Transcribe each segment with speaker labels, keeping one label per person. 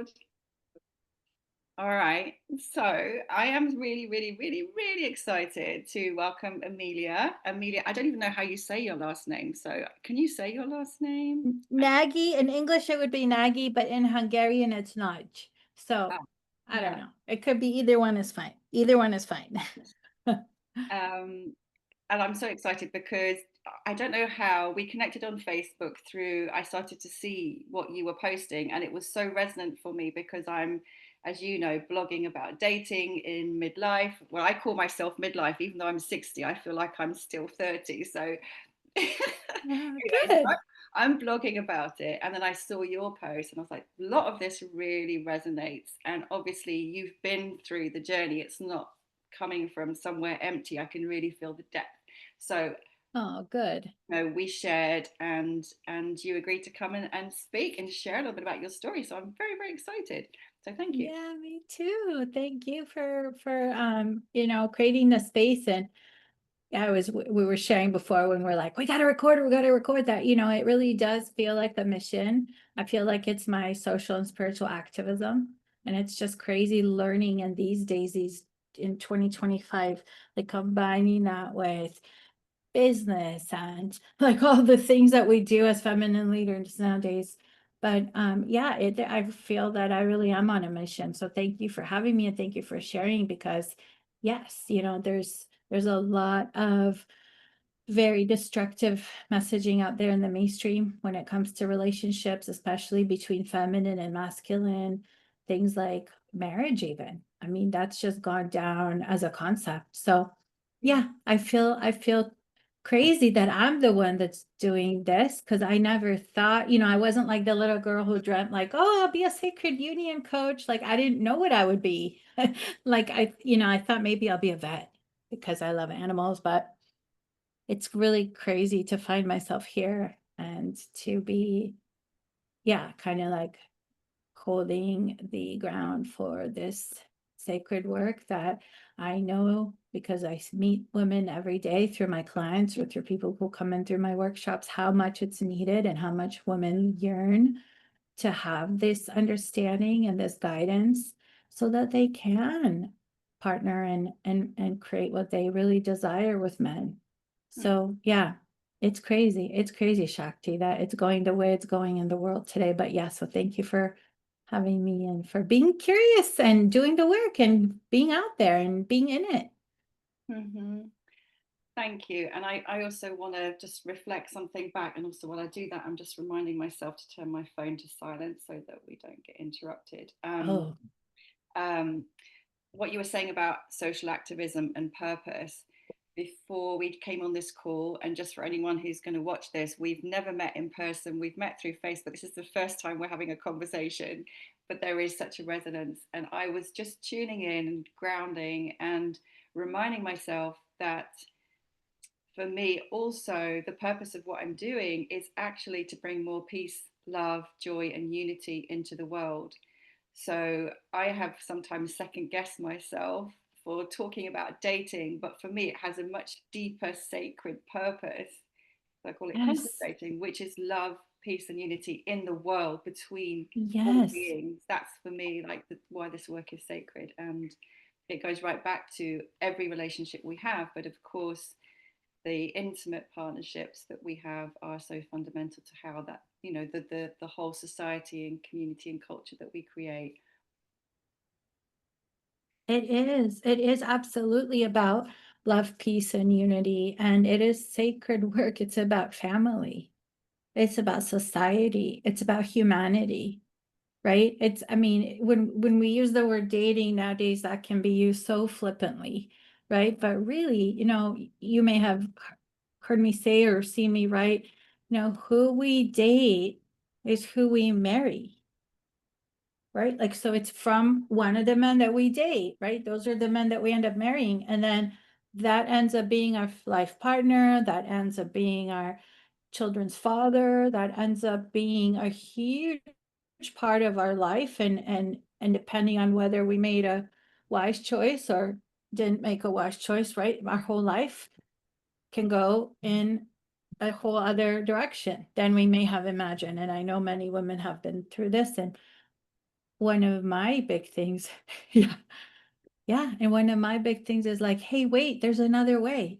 Speaker 1: record. All right. So I am really, really, really, really excited to welcome Emilia. Emilia, I don't even know how you say your last name. So can you say your last name?
Speaker 2: Nagy, in English it would be Nagy, but in Hungarian it's Nagy.
Speaker 1: Ah,
Speaker 2: So I don't
Speaker 1: yeah.
Speaker 2: know. It could be either one is fine. Either one is fine.
Speaker 1: Um, and I'm so excited because I don't know how we connected on Facebook through, I started to see what you were posting, and it was so resonant for me because I'm, as you know, blogging about dating in midlife. Well, I call myself midlife, even though I'm 60, I feel like I'm still 30. So anyway,
Speaker 2: Good.
Speaker 1: I'm blogging about it, and then I saw your post, and I was like, a lot of this really resonates. And obviously, you've been through the journey. It's not coming from somewhere empty. I can really feel the depth. So,
Speaker 2: Oh, good.
Speaker 1: we shared, and you agreed to come in and speak and share a little bit about your story. So I'm very, very excited. So thank you.
Speaker 2: Yeah, me too. Thank you for creating the space. And we were sharing before when we're like, we gotta record that. It really does feel like the mission. I feel like it's my social and spiritual activism. And it's just crazy learning in these days, in 2025, like combining that with business and like all the things that we do as feminine leaders nowadays. But yeah, I feel that I really am on a mission. So thank you for having me and thank you for sharing because yes, there's a lot of very destructive messaging out there in the mainstream when it comes to relationships, especially between feminine and masculine, things like marriage even. I mean, that's just gone down as a concept. So yeah, I feel crazy that I'm the one that's doing this because I never thought, I wasn't like the little girl who dreamt like, oh, I'll be a sacred union coach. Like I didn't know what I would be. Like I thought maybe I'll be a vet because I love animals, but it's really crazy to find myself here and to be, yeah, kind of like holding the ground for this sacred work that I know because I meet women every day through my clients or through people who come in through my workshops, how much it's needed and how much women yearn to have this understanding and this guidance so that they can partner and create what they really desire with men.
Speaker 1: Hmm.
Speaker 2: So yeah, it's crazy. It's crazy, Shakti, that it's going the way it's going in the world today. But yeah, so thank you for having me and for being curious and doing the work and being out there and being in it.
Speaker 1: Mm-hmm. Thank you. And I also want to just reflect something back. And also, while I do that, I'm just reminding myself to turn my phone to silent so that we don't get interrupted.
Speaker 2: Oh,
Speaker 1: Um, what you were saying about social activism and purpose before we came on this call, and just for anyone who's going to watch this, we've never met in person. We've met through Facebook. This is the first time we're having a conversation, but there is such a resonance. And I was just tuning in and grounding and reminding myself that for me, also, the purpose of what I'm doing is actually to bring more peace, love, joy, and unity into the world. So I have sometimes second guessed myself for talking about dating, but for me, it has a much deeper sacred purpose. I call it
Speaker 2: yes.
Speaker 1: contemplating, which is love, peace, and unity in the world between all
Speaker 2: Yes.
Speaker 1: beings. That's for me like why this work is sacred, and it goes right back to every relationship we have. But of course, the intimate partnerships that we have are so fundamental to how that the whole society and community and culture that we create.
Speaker 2: It is. It is absolutely about love, peace, and unity. And it is sacred work. It's about family. It's about society. It's about humanity, right? I mean, when we use the word dating nowadays, that can be used so flippantly, right? But really, you may have heard me say or seen me write, who we date is who we marry, right? Like, so it's from one of the men that we date, right? Those are the men that we end up marrying. And then that ends up being our life partner, that ends up being our children's father, that ends up being a huge part of our life. And depending on whether we made a wise choice or didn't make a wise choice, right? Our whole life can go in a whole other direction than we may have imagined. And I know many women have been through this. And one of my big things, yeah, yeah, and one of my big things is like, hey, wait, there's another way.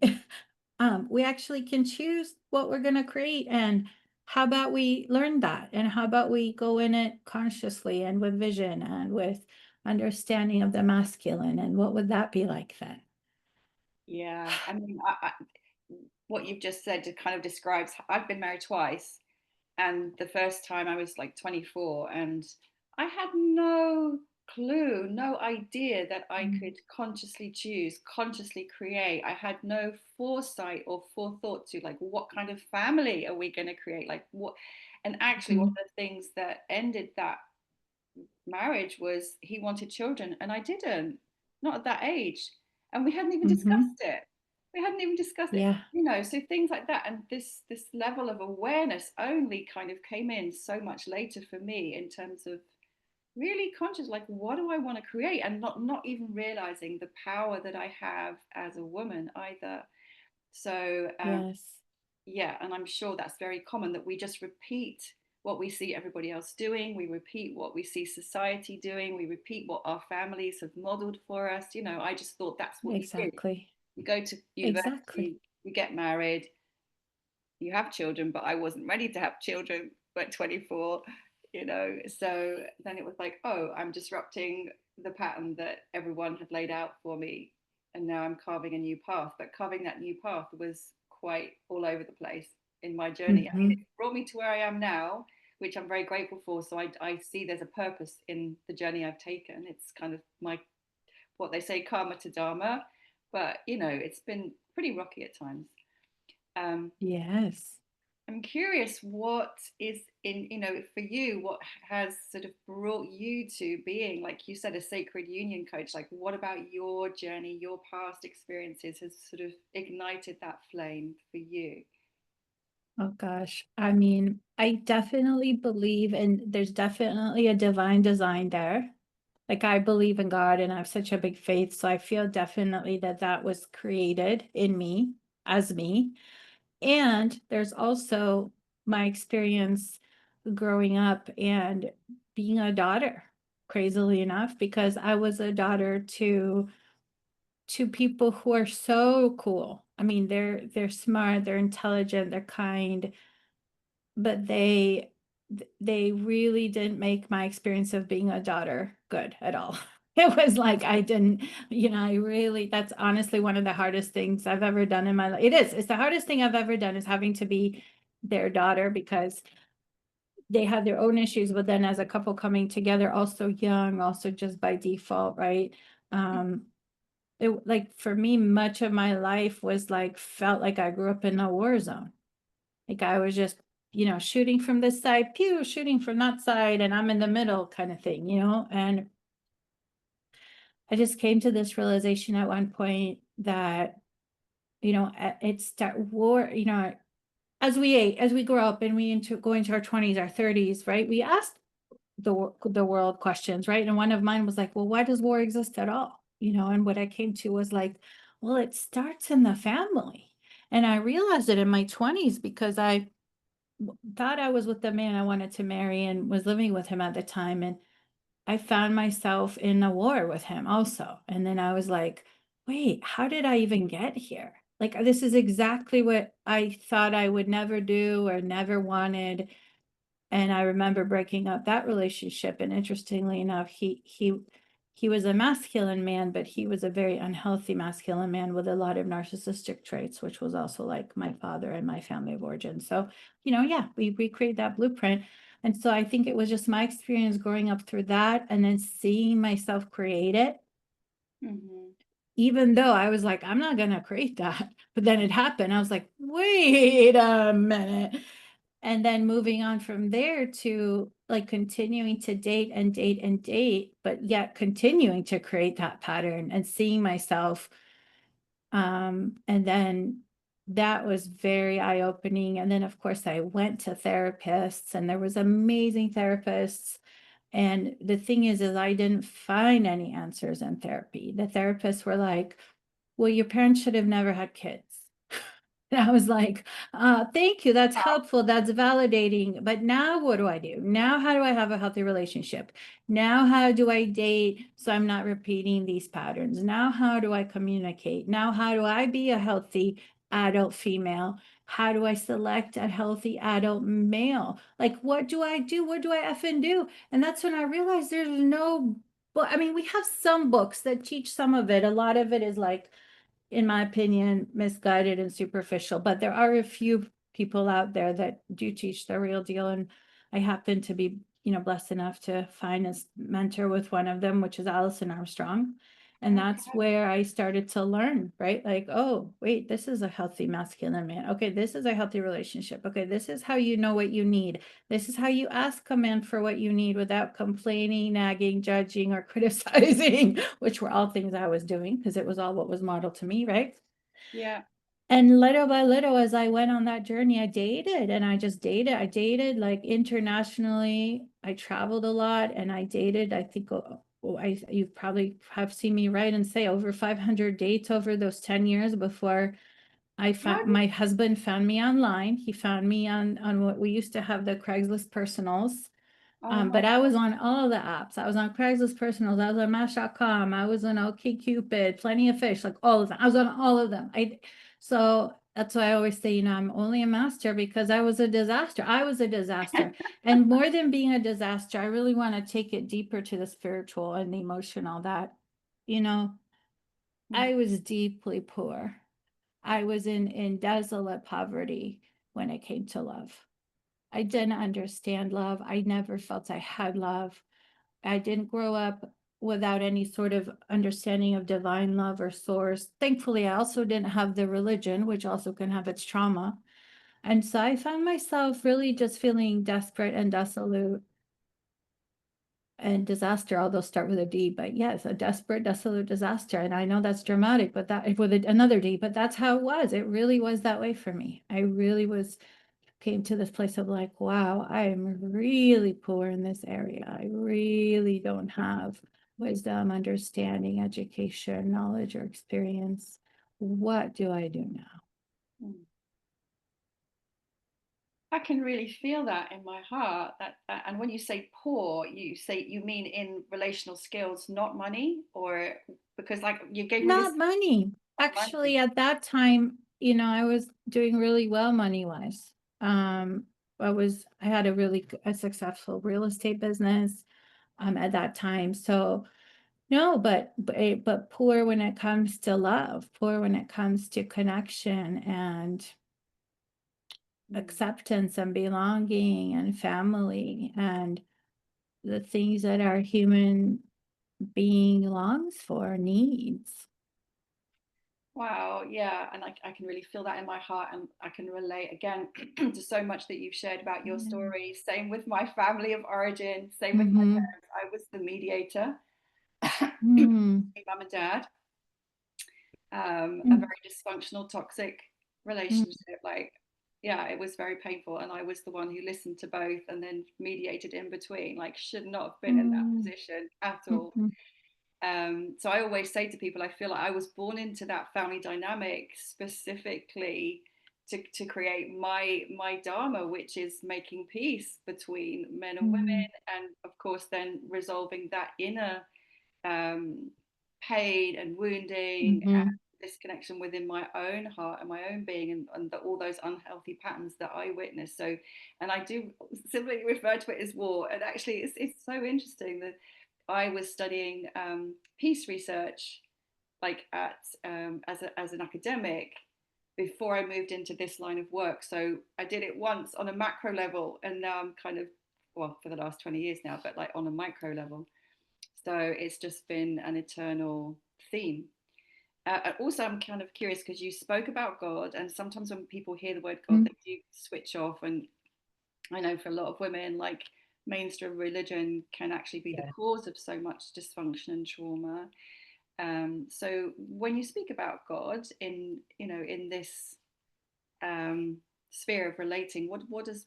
Speaker 2: We actually can choose what we're going to create. And how about we learn that? And how about we go in it consciously and with vision and with understanding of the masculine? And what would that be like then?
Speaker 1: Yeah, I mean, what you've just said kind of describes. I've been married twice, and the first time I was like 24, and I had no clue, no idea that I
Speaker 2: Mm.
Speaker 1: could consciously choose, consciously create. I had no foresight or forethought to like what kind of family are we going to create, like what. And actually, one of
Speaker 2: Mhm,
Speaker 1: the things that ended that marriage was he wanted children and I didn't, not at that age. And we hadn't even
Speaker 2: mhm.
Speaker 1: discussed it. We hadn't even discussed it,
Speaker 2: Yeah,
Speaker 1: so things like that. And this level of awareness only kind of came in so much later for me in terms of really conscious, like what do I want to create, and not even realizing the power that I have as a woman either. So
Speaker 2: yes,
Speaker 1: yeah, and I'm sure that's very common that we just repeat what we see everybody else doing. We repeat what we see society doing. We repeat what our families have modeled for us. I just thought that's what you did.
Speaker 2: exactly.
Speaker 1: You go to
Speaker 2: Exactly.
Speaker 1: university, you get married, you have children, but I wasn't ready to have children at 24. So then it was like, oh, I'm disrupting the pattern that everyone had laid out for me. And now I'm carving a new path. But carving that new path was quite all over the place in my journey. I mean, it
Speaker 2: Mhm.
Speaker 1: brought me to where I am now, which I'm very grateful for. So I see there's a purpose in the journey I've taken. It's kind of what they say, karma to dharma. But, it's been pretty rocky at times. Um,
Speaker 2: Yes.
Speaker 1: I'm curious what is for you, what has sort of brought you to being, like you said, a sacred union coach? Like, what about your journey, your past experiences has sort of ignited that flame for you?
Speaker 2: Oh gosh. I mean, I definitely believe, and there's definitely a divine design there. Like I believe in God and I have such a big faith. So I feel definitely that that was created in me as me. And there's also my experience growing up and being a daughter, crazily enough, because I was a daughter to people who are so cool. I mean, they're smart, they're intelligent, they're kind, but they really didn't make my experience of being a daughter good at all. It was like I didn't, I really, that's honestly one of the hardest things I've ever done in my life. It's the hardest thing I've ever done is having to be their daughter because they had their own issues, but then as a couple coming together, also young, also just by default, right? Um, it like for me, much of my life was like felt like I grew up in a war zone. Like I was just, shooting from this side, pew, shooting from that side, and I'm in the middle kind of thing. And I just came to this realization at one point that, it's that war, as we grow up and go into our 20s, our 30s, right? We ask the world questions, right? And one of mine was like, well, why does war exist at all? And what I came to was like, well, it starts in the family. And I realized it in my 20s because I thought I was with the man I wanted to marry and was living with him at the time. And I found myself in a war with him also. And then I was like, wait, how did I even get here? Like, this is exactly what I thought I would never do or never wanted. And I remember breaking up that relationship. And interestingly enough, he was a masculine man, but he was a very unhealthy masculine man with a lot of narcissistic traits, which was also like my father and my family of origin. So, yeah, we recreate that blueprint. And so I think it was just my experience growing up through that and then seeing myself create it,
Speaker 1: Mm-hmm.
Speaker 2: even though I was like, I'm not going to create that. But then it happened. I was like, wait a minute. And then moving on from there to like continuing to date and date and date, but yet continuing to create that pattern and seeing myself. And then that was very eye-opening. And then of course I went to therapists and there was amazing therapists. And the thing is I didn't find any answers in therapy. The therapists were like, well, your parents should have never had kids. And I was like, thank you. That's helpful. That's validating. But now what do I do? Now, how do I have a healthy relationship? Now, how do I date so I'm not repeating these patterns? Now, how do I communicate? Now, how do I be a healthy adult female? How do I select a healthy adult male? Like, what do I do? What do I effing do? And that's when I realized there's no, well, I mean, we have some books that teach some of it. A lot of it is like, in my opinion, misguided and superficial, but there are a few people out there that do teach the real deal. And I happen to be, blessed enough to find a mentor with one of them, which is Allison Armstrong. And that's
Speaker 1: Okay.
Speaker 2: where I started to learn, right? Like, oh, wait, this is a healthy masculine man. Okay, this is a healthy relationship. Okay, this is how you know what you need. This is how you ask a man for what you need without complaining, nagging, judging, or criticizing, which were all things I was doing because it was all what was modeled to me, right?
Speaker 1: Yeah.
Speaker 2: And little by little, as I went on that journey, I dated and I just dated. I dated like internationally. I traveled a lot and I dated, I think, you probably have seen me write and say over 500 dates over those 10 years before I
Speaker 1: How
Speaker 2: found
Speaker 1: did,
Speaker 2: my husband found me online. He found me on what we used to have, the Craigslist personals.
Speaker 1: oh my
Speaker 2: But I
Speaker 1: God.
Speaker 2: was on all the apps. I was on Craigslist Personals. I was on Match.com. I was on OkCupid, Plenty of Fish, like all of them. I was on all of them. So that's why I always say, I'm only a master because I was a disaster. I was a disaster. And more than being a disaster, I really want to take it deeper to the spiritual and the emotional that, you know,
Speaker 1: Mm,
Speaker 2: I was deeply poor. I was in desolate poverty when it came to love. I didn't understand love. I never felt I had love. I didn't grow up without any sort of understanding of divine love or source. Thankfully, I also didn't have the religion, which also can have its trauma. And so I found myself really just feeling desperate and desolate and disaster, although start with a D, but yes, a desperate, desolate disaster. And I know that's dramatic, but that with another D, but that's how it was. It really was that way for me. I really came to this place of like, wow, I am really poor in this area. I really don't have wisdom, understanding, education, knowledge, or experience. What do I do now?
Speaker 1: mm. I can really feel that in my heart. And when you say poor, you mean in relational skills, not money, or because like you gave me this
Speaker 2: Not money.
Speaker 1: money.
Speaker 2: Actually, at that time, I was doing really well money wise. Um, I had a successful real estate business at that time. So no, but poor when it comes to love, poor when it comes to connection and
Speaker 1: Mm.
Speaker 2: acceptance and belonging and family and the things that our human being longs for, needs.
Speaker 1: Wow, yeah, and I can really feel that in my heart, and I can relate again to so much that you've shared about your
Speaker 2: Yeah.
Speaker 1: story. Same with my family of origin, same with my
Speaker 2: Mm-hmm.
Speaker 1: parents. I was the mediator,
Speaker 2: Mm-hmm.
Speaker 1: mum and dad, a
Speaker 2: Mm-hmm.
Speaker 1: very dysfunctional, toxic relationship. Like, yeah, it was very painful, and I was the one who listened to both and then mediated in between. Like, should not have been in that position at all.
Speaker 2: Mm-hmm.
Speaker 1: So I always say to people, I feel like I was born into that family dynamic specifically to create my dharma, which is making peace between men and
Speaker 2: Mm-hmm.
Speaker 1: women, and of course then resolving that inner um, pain and wounding and
Speaker 2: Mm-hmm.
Speaker 1: disconnection within my own heart and my own being, and all those unhealthy patterns that I witnessed. So, and I do simply refer to it as war. And actually, it's so interesting that I was studying peace research, like as an academic, before I moved into this line of work. So I did it once on a macro level, and now I'm kind of, well, for the last 20 years now, but like on a micro level. So it's just been an eternal theme. Also, I'm kind of curious because you spoke about God, and sometimes when people hear the word God, they do switch off. And I know for a lot of women, like mainstream religion can actually be the
Speaker 2: Yeah.
Speaker 1: cause of so much dysfunction and trauma. So when you speak about God in in this um, sphere of relating, what does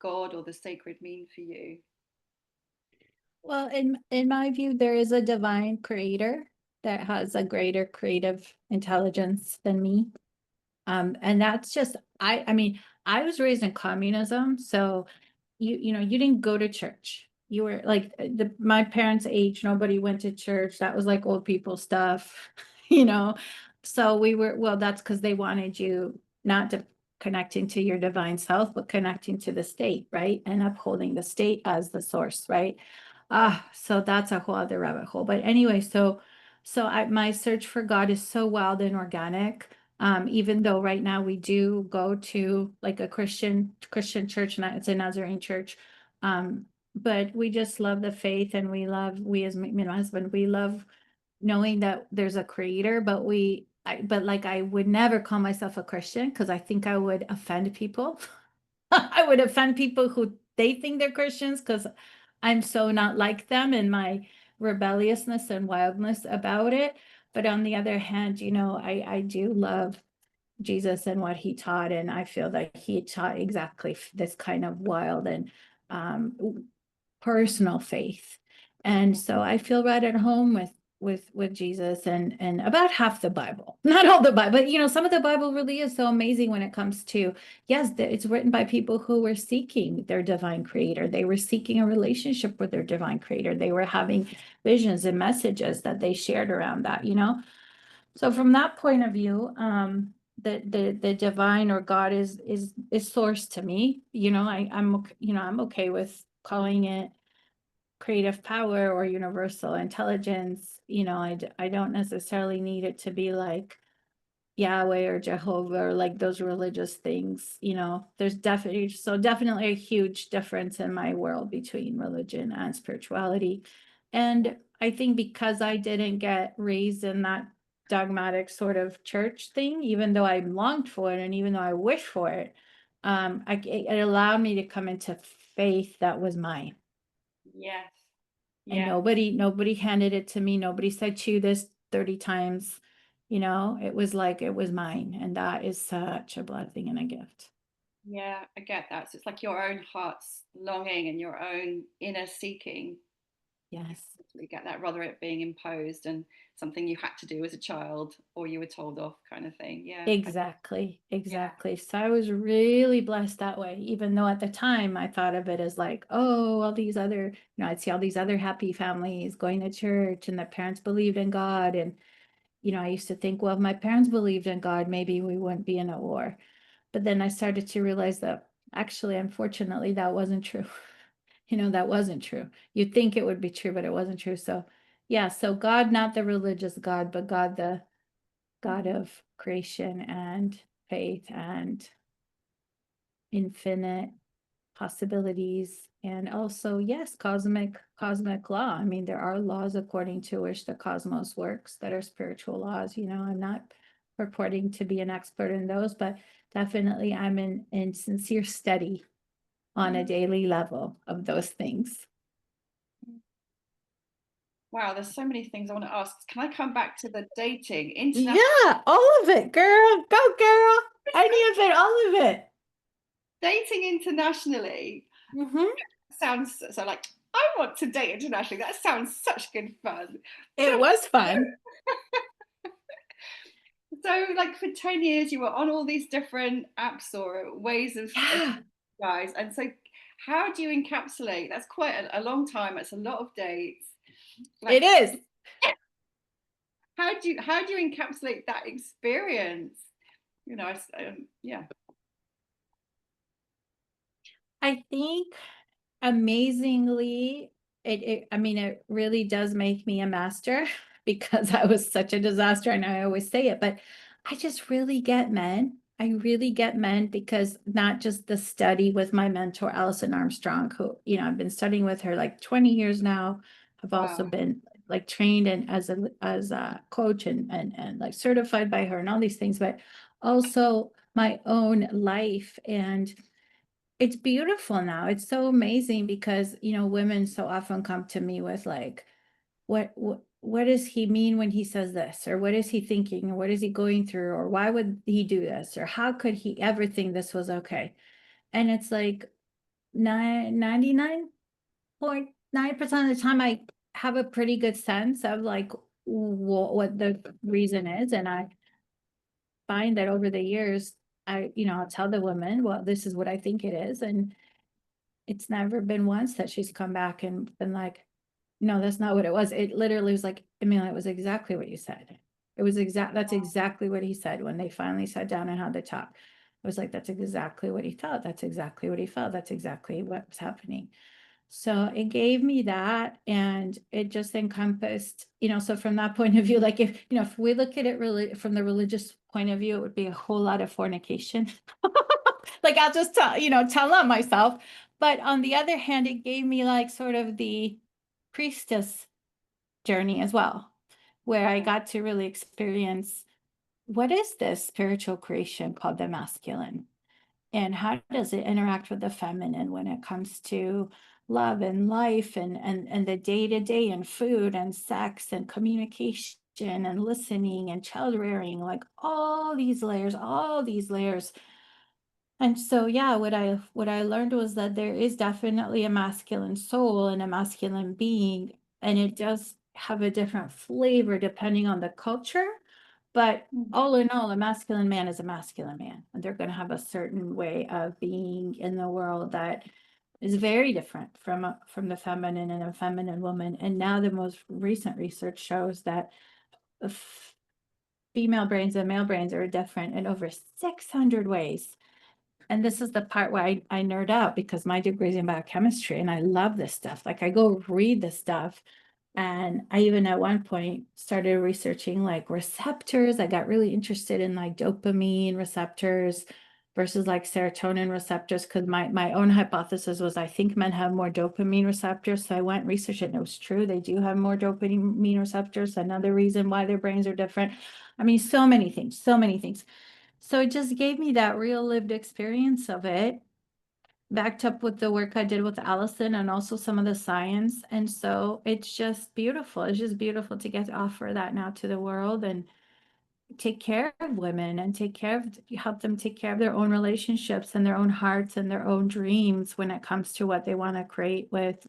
Speaker 1: God or the sacred mean for you?
Speaker 2: Well, in my view, there is a divine creator that has a greater creative intelligence than me. And that's just, I mean, I was raised in communism, so you know, you didn't go to church. You were like my parents' age, nobody went to church. That was like old people stuff, you know. So we were, well, that's because they wanted you not to connecting to your divine self, but connecting to the state, right? And upholding the state as the source, right?
Speaker 1: Yeah.
Speaker 2: So that's a whole other rabbit hole. But anyway, my search for God is so wild and organic. Even though right now we do go to like a Christian church, and it's a Nazarene church. But we just love the faith, and we as me and my husband, we love knowing that there's a creator, but like I would never call myself a Christian because I think I would offend people. I would offend people who they think they're Christians because I'm so not like them in my rebelliousness and wildness about it. But on the other hand, you know, I do love Jesus and what he taught, and I feel that he taught exactly this kind of wild and personal faith. And so I feel right at home with Jesus and about half the Bible. Not all the Bible, but you know, some of the Bible really is so amazing when it comes to, yes, it's written by people who were seeking their divine creator. They were seeking a relationship with their divine creator. They were having visions and messages that they shared around that, you know. So from that point of view, the divine or God is source to me. You know, I'm okay with calling it creative power or universal intelligence. You know, I don't necessarily need it to be like Yahweh or Jehovah or like those religious things. You know, there's definitely a huge difference in my world between religion and spirituality. And I think because I didn't get raised in that dogmatic sort of church thing, even though I longed for it and even though I wish for it, it allowed me to come into faith that was mine.
Speaker 1: Yes.
Speaker 2: And
Speaker 1: Yeah.
Speaker 2: nobody handed it to me. Nobody said chew this 30 times. You know, it was like it was mine. And that is such a blessing and a gift.
Speaker 1: Yeah. I get that. So it's like your own heart's longing and your own inner seeking.
Speaker 2: Yes.
Speaker 1: You get that rather it being imposed and something you had to do as a child or you were told off kind of thing. Yeah.
Speaker 2: Exactly.
Speaker 1: Yeah.
Speaker 2: Exactly. So I was really blessed that way, even though at the time I thought of it as like, oh, all these other, you know, I'd see all these other happy families going to church and their parents believed in God. And, you know, I used to think, well, if my parents believed in God, maybe we wouldn't be in a war. But then I started to realize that actually, unfortunately, that wasn't true. You know, that wasn't true. You'd think it would be true, but it wasn't true. So, yeah, so God, not the religious God, but God, the God of creation and faith and infinite possibilities. And also, yes, cosmic law. I mean, there are laws according to which the cosmos works that are spiritual laws. You know, I'm not purporting to be an expert in those, but definitely I'm in sincere study on a
Speaker 1: Mm.
Speaker 2: daily level of those things.
Speaker 1: Wow, there's so many things I want to ask. Can I come back to the dating international
Speaker 2: Yeah, all of it, girl. Go, girl. I need it, all of it.
Speaker 1: dating internationally?
Speaker 2: Hmm.
Speaker 1: Sounds so like I want to date internationally. That sounds such good fun.
Speaker 2: It was fun.
Speaker 1: So, like for 10 years, you were on all these different apps or ways of
Speaker 2: Yeah,
Speaker 1: guys. And so, how do you encapsulate? That's quite a long time. It's a lot of dates.
Speaker 2: it
Speaker 1: Like,
Speaker 2: is.
Speaker 1: how do you encapsulate that experience? You know, yeah.
Speaker 2: I think amazingly, I mean, it really does make me a master because I was such a disaster and I always say it, but I just really get men. I really get men because not just the study with my mentor, Allison Armstrong, who, you know, I've been studying with her like 20 years now. I've also
Speaker 1: Wow.
Speaker 2: been like trained and as a coach and like certified by her and all these things, but also my own life. And it's beautiful now. It's so amazing because, you know, women so often come to me with like, what does he mean when he says this? Or what is he thinking? Or what is he going through? Or why would he do this? Or how could he ever think this was okay? And it's like 99.9% of the time I have a pretty good sense of like what the reason is. And find that over the years, I'll tell the woman, well, this is what I think it is. And it's never been once that she's come back and been like, no, that's not what it was. It literally was like, Amelia, it was exactly what you said. That's exactly what he said when they finally sat down and had the talk. It was like, that's exactly what he thought. That's exactly what he felt. That's exactly what was happening. So it gave me that, and it just encompassed, so from that point of view, like if we look at it really from the religious point of view, it would be a whole lot of fornication. Like I'll just tell on myself. But on the other hand, it gave me like sort of the priestess journey as well, where I got to really experience what is this spiritual creation called the masculine, and how does it interact with the feminine when it comes to love and life and the day-to-day and food and sex and communication and listening and child rearing, like all these layers. And so, yeah, what I learned was that there is definitely a masculine soul and a masculine being, and it does have a different flavor depending on the culture. But all in all, a masculine man is a masculine man, and they're going to have a certain way of being in the world that is very different from the feminine and a feminine woman. And now the most recent research shows that female brains and male brains are different in over 600 ways. And this is the part where I nerd out, because my degree is in biochemistry and I love this stuff. Like I go read this stuff. And I even at one point started researching like receptors. I got really interested in like dopamine receptors versus like serotonin receptors, because my own hypothesis was I think men have more dopamine receptors. So I went and researched it, and it was true. They do have more dopamine receptors. Another reason why their brains are different. I mean, so many things, so many things. So it just gave me that real lived experience of it, backed up with the work I did with Allison and also some of the science. And so it's just beautiful. It's just beautiful to get to offer that now to the world and take care of women and help them take care of their own relationships and their own hearts and their own dreams when it comes to what they want to create with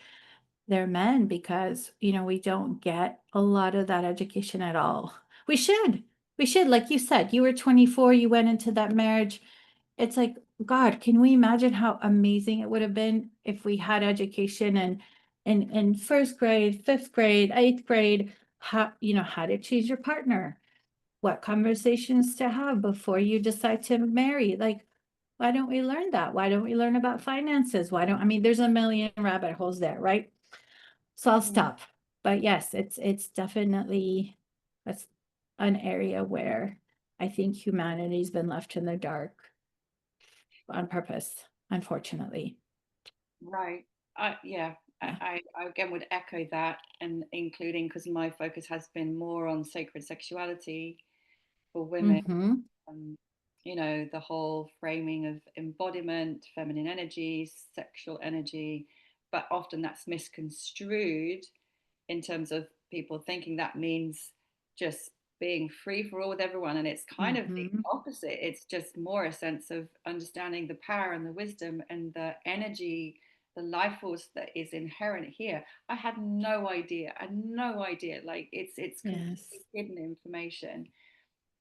Speaker 2: their men, because, we don't get a lot of that education at all. We should. We should. Like you said, you were 24, you went into that marriage. It's like, God, can we imagine how amazing it would have been if we had education and in first grade, fifth grade, eighth grade, how to choose your partner, what conversations to have before you decide to marry. Like, why don't we learn that? Why don't we learn about finances? I mean, there's a million rabbit holes there, right? So I'll stop. But yes, it's definitely that's an area where I think humanity's been left in the dark on purpose, unfortunately.
Speaker 1: Right. Yeah,
Speaker 2: Yeah.
Speaker 1: I again would echo that, and including because my focus has been more on sacred sexuality for women.
Speaker 2: Mm-hmm.
Speaker 1: um, the whole framing of embodiment, feminine energy, sexual energy, but often that's misconstrued in terms of people thinking that means just being free for all with everyone. And it's kind of the
Speaker 2: Mm-hmm.
Speaker 1: opposite. It's just more a sense of understanding the power and the wisdom and the energy, the life force that is inherent here. I had no idea. I had no idea. Like it's
Speaker 2: Yes.
Speaker 1: completely hidden information.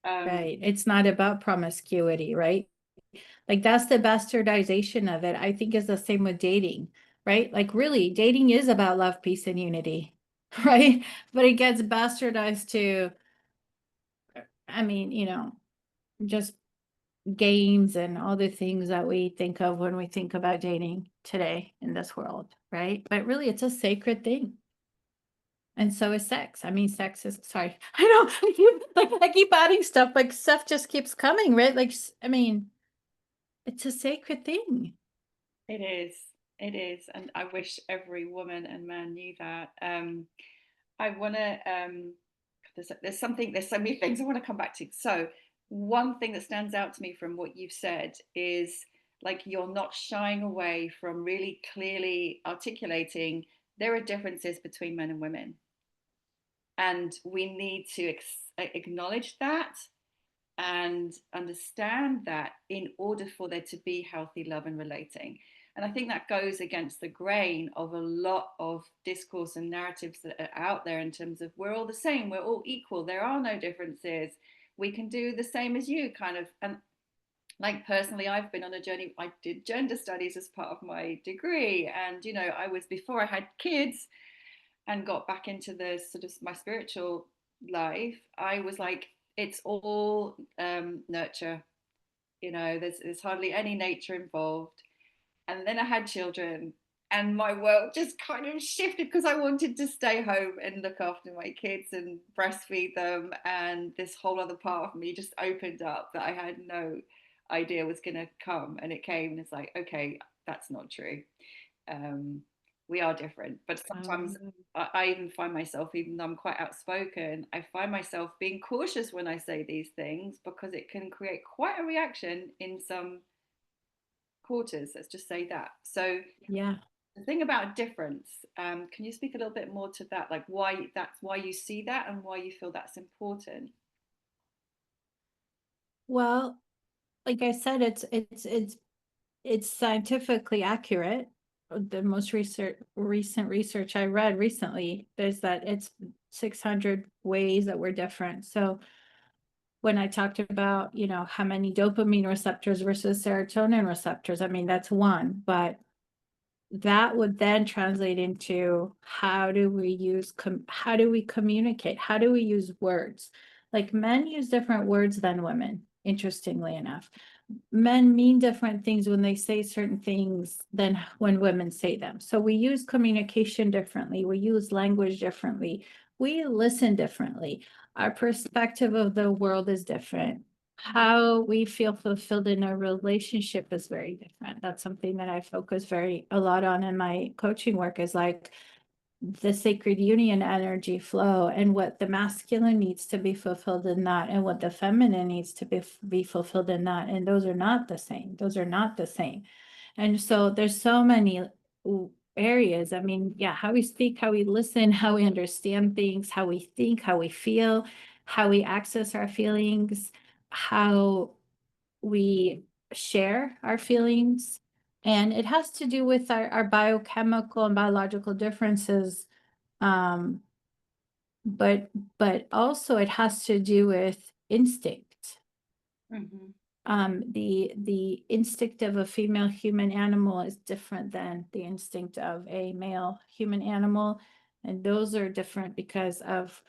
Speaker 1: Um,
Speaker 2: Right. It's not about promiscuity, right? Like that's the bastardization of it. I think is the same with dating, right? Like really, dating is about love, peace, and unity, right? But it gets bastardized to, I mean, just games and all the things that we think of when we think about dating today in this world, right? But really, it's a sacred thing. And so is sex. I mean, sex is, sorry, I know, I keep adding stuff, like stuff just keeps coming, right? Like, I mean, it's a sacred thing.
Speaker 1: it is. It is. And I wish every woman and man knew that. I want to, there's so many things I want to come back to. So, one thing that stands out to me from what you've said is like you're not shying away from really clearly articulating there are differences between men and women. And we need to acknowledge that and understand that in order for there to be healthy love and relating. And I think that goes against the grain of a lot of discourse and narratives that are out there in terms of we're all the same, we're all equal, there are no differences. we can do the same as you kind of. And like personally, I've been on a journey. I did gender studies as part of my degree, and I was, before I had kids and got back into the sort of my spiritual life, I was like, it's all nurture. There's hardly any nature involved. And then I had children, and my world just kind of shifted because I wanted to stay home and look after my kids and breastfeed them. And this whole other part of me just opened up that I had no idea was going to come. And it came, and it's like, okay, that's not true. Um, we are different. But sometimes I even find myself, even though I'm quite outspoken, I find myself being cautious when I say these things because it can create quite a reaction in some quarters. Let's just say that. So
Speaker 2: Yeah.
Speaker 1: the thing about difference, can you speak a little bit more to that? Like why you see that and why you feel that's important?
Speaker 2: Well, like I said, it's scientifically accurate. The most recent research I read recently is that it's 600 ways that we're different. So when I talked about, how many dopamine receptors versus serotonin receptors, I mean, that's one, but that would then translate into how do we communicate? How do we use words? Like men use different words than women, interestingly enough. Men mean different things when they say certain things than when women say them. So we use communication differently. We use language differently. We listen differently. Our perspective of the world is different. How we feel fulfilled in a relationship is very different. That's something that I focus a lot on in my coaching work, is like the sacred union energy flow and what the masculine needs to be fulfilled in that and what the feminine needs to be fulfilled in that. And those are not the same. Those are not the same. And so there's so many areas. I mean, yeah, how we speak, how we listen, how we understand things, how we think, how we feel, how we access our feelings, how we share our feelings. And it has to do with our biochemical and biological differences. Um, but also it has to do with instinct.
Speaker 1: Mm-hmm.
Speaker 2: The instinct of a female human animal is different than the instinct of a male human animal. And those are different because of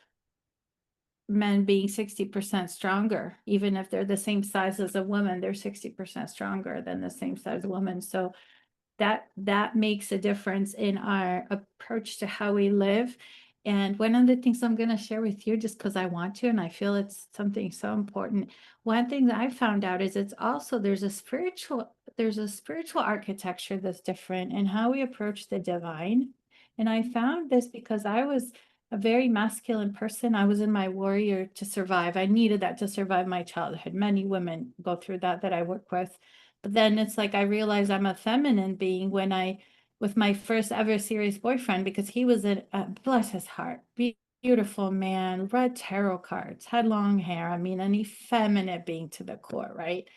Speaker 2: men being 60% stronger. Even if they're the same size as a woman, they're 60% stronger than the same size woman. So that makes a difference in our approach to how we live. And one of the things I'm going to share with you, just because I want to, and I feel it's something so important. One thing that I found out is it's also there's a spiritual architecture that's different in how we approach the divine. And I found this because I was a very masculine person. I was in my warrior to survive. I needed that to survive my childhood. Many women go through that I work with. But then it's like I realized I'm a feminine being with my first ever serious boyfriend, because he was bless his heart, beautiful man, read tarot cards, had long hair. I mean, an effeminate being to the core, right?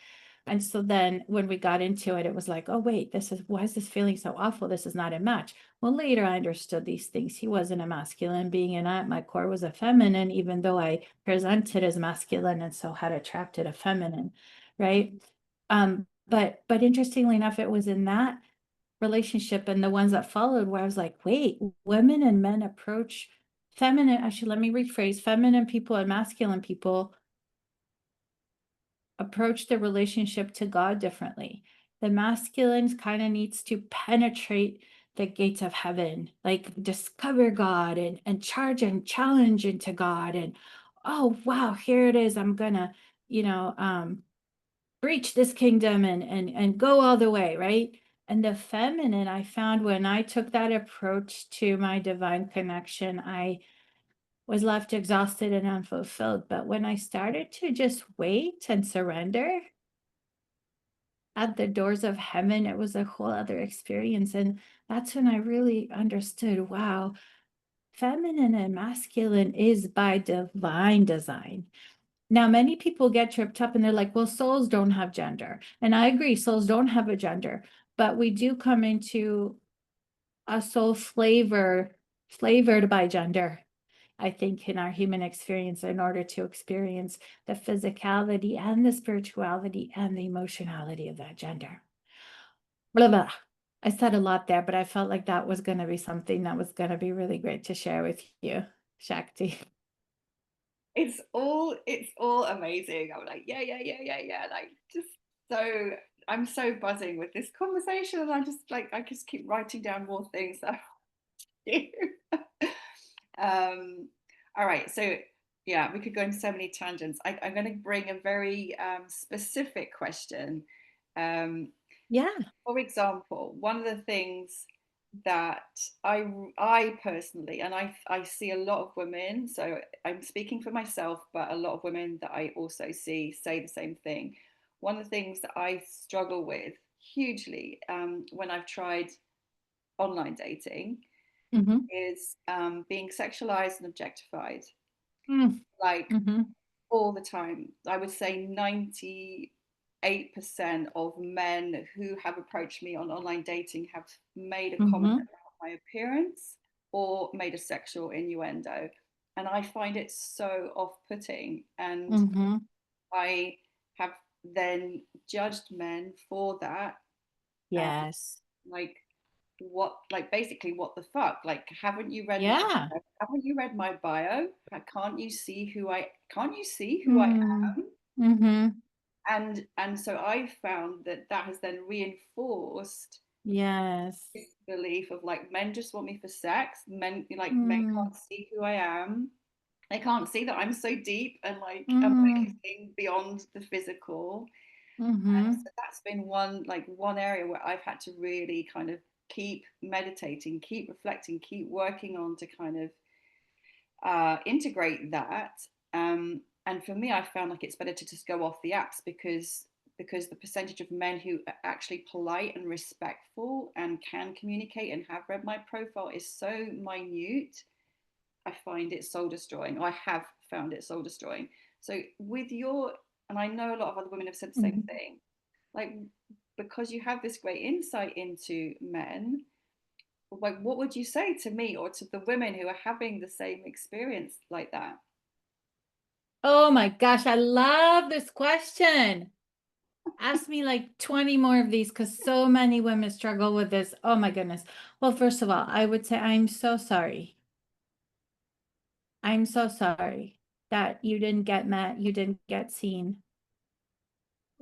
Speaker 2: And so then when we got into it, it was like, oh, wait, why is this feeling so awful? This is not a match. Well, later I understood these things. He wasn't a masculine being, and I, at my core, was a feminine, even though I presented as masculine and so had attracted a feminine, right? But interestingly enough, it was in that relationship and the ones that followed where I was like, wait, women and men approach feminine, actually, let me rephrase, feminine people and masculine people approach the relationship to God differently. The masculine kind of needs to penetrate the gates of heaven, like discover God and charge and challenge into God. And oh, wow, here it is. I'm gonna, reach this kingdom and go all the way, right? And the feminine, I found when I took that approach to my divine connection, I was left exhausted and unfulfilled. But when I started to just wait and surrender at the doors of heaven, it was a whole other experience. And that's when I really understood, wow, feminine and masculine is by divine design. Now, many people get tripped up and they're like, well, souls don't have gender. And I agree, souls don't have a gender, but we do come into a soul flavored by gender. I think, in our human experience in order to experience the physicality and the spirituality and the emotionality of that gender. Blah, blah. I said a lot there, but I felt like that was going to be something that was going to be really great to share with you, Shakti.
Speaker 1: It's all amazing. I'm like, yeah, yeah, yeah, yeah, yeah. Like just so I'm so buzzing with this conversation, and I'm just like I just keep writing down more things that I do. All right, so yeah, we could go into so many tangents. I'm going to bring a very specific question. Um,
Speaker 2: Yeah.
Speaker 1: for example, one of the things that I personally, and I see a lot of women, so I'm speaking for myself, but a lot of women that I also see say the same thing. One of the things that I struggle with hugely when I've tried online dating
Speaker 2: Mm-hmm.
Speaker 1: is being sexualized and objectified,
Speaker 2: Mm.
Speaker 1: like
Speaker 2: Mm-hmm.
Speaker 1: all the time. I would say 98% of men who have approached me on online dating have made a comment
Speaker 2: Mm-hmm.
Speaker 1: about my appearance or made a sexual innuendo. And I find it so off putting. And
Speaker 2: Mm-hmm.
Speaker 1: I have then judged men for that. And
Speaker 2: Yes.
Speaker 1: like, what, like, basically, what the fuck? Like,
Speaker 2: Yeah.
Speaker 1: haven't you read my bio? Can't you see who I
Speaker 2: Mm.
Speaker 1: am?
Speaker 2: Mm-hmm.
Speaker 1: And so I found that that has then reinforced
Speaker 2: Yes.
Speaker 1: this belief of like men just want me for sex. Men
Speaker 2: Mm.
Speaker 1: can't see who I am. They can't see that I'm so deep and like
Speaker 2: Mm.
Speaker 1: amazing beyond the physical. And
Speaker 2: Mm-hmm.
Speaker 1: so that's been one area where I've had to really kind of keep meditating, keep reflecting, keep working on to kind of integrate that. And for me, I found like it's better to just go off the apps because the percentage of men who are actually polite and respectful and can communicate and have read my profile is so minute. I find it soul destroying. I have found it soul destroying. So with your, and I know a lot of other women have said the same
Speaker 2: Mm-hmm.
Speaker 1: thing, like because you have this great insight into men, like what would you say to me or to the women who are having the same experience like that?
Speaker 2: Oh my gosh, I love this question. Ask me like 20 more of these because so many women struggle with this. Oh my goodness. Well, first of all, I would say I'm so sorry. I'm so sorry that you didn't get met, you didn't get seen,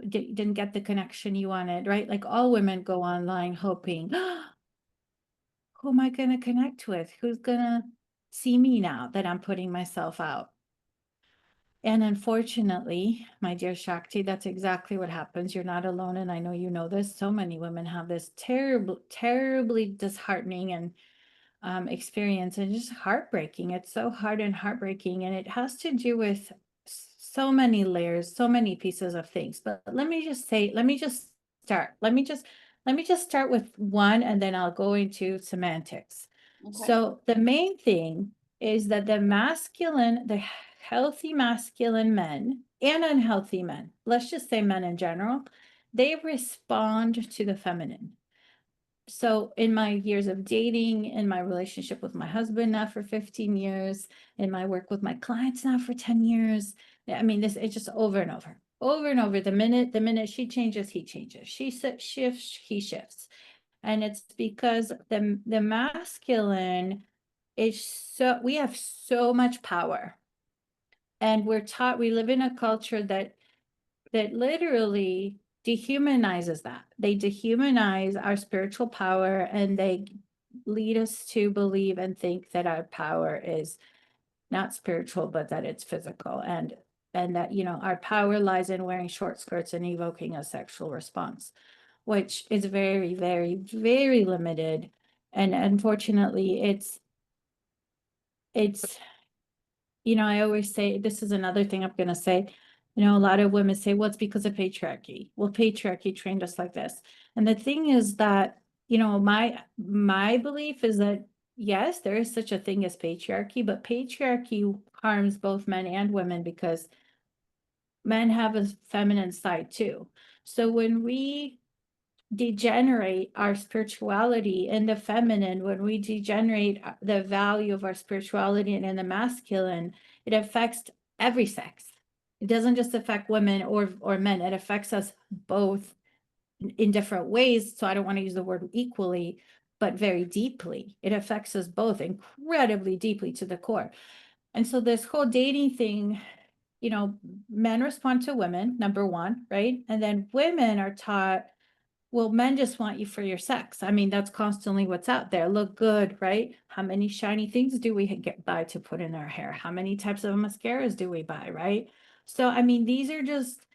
Speaker 2: didn't get the connection you wanted, right? Like all women go online hoping, who am I going to connect with? Who's going to see me now that I'm putting myself out? And unfortunately, my dear Shakti, that's exactly what happens. You're not alone. And I know you know this. So many women have this terrible, terribly disheartening and experience, and just heartbreaking. It's so hard and heartbreaking. And it has to do with so many layers, so many pieces of things. But let me just say, let me just start. Let me just start with one, and then I'll go into semantics.
Speaker 1: Okay.
Speaker 2: So the main thing is that the healthy masculine men and unhealthy men, let's just say men in general, they respond to the feminine. So in my years of dating, in my relationship with my husband now for 15 years, in my work with my clients now for 10 years, I mean, this it's just over and over, over and over. The minute she changes, he changes. She shifts, he shifts. And it's because the masculine is so, we have so much power. And we're taught, we live in a culture that literally dehumanizes that. They dehumanize our spiritual power, and they lead us to believe and think that our power is not spiritual, but that it's physical, and that, our power lies in wearing short skirts and evoking a sexual response, which is very, very, very limited. And unfortunately, it's I always say, this is another thing I'm going to say. A lot of women say, well, it's because of patriarchy. Well, patriarchy trained us like this. And the thing is that, my belief is that, yes, there is such a thing as patriarchy, but patriarchy harms both men and women because men have a feminine side too. So degenerate our spirituality in the feminine, when we degenerate the value of our spirituality and in the masculine, it affects every sex. It doesn't just affect women or men. It affects us both in different ways. So I don't want to use the word equally, but very deeply. It affects us both incredibly deeply to the core. And so this whole dating thing, you know, men respond to women, number one, right? And then women are taught, well, men just want you for your sex. I mean, that's constantly what's out there. Look good, right? How many shiny things do we get by to put in our hair? How many types of mascaras do we buy, right? So, I mean, these are just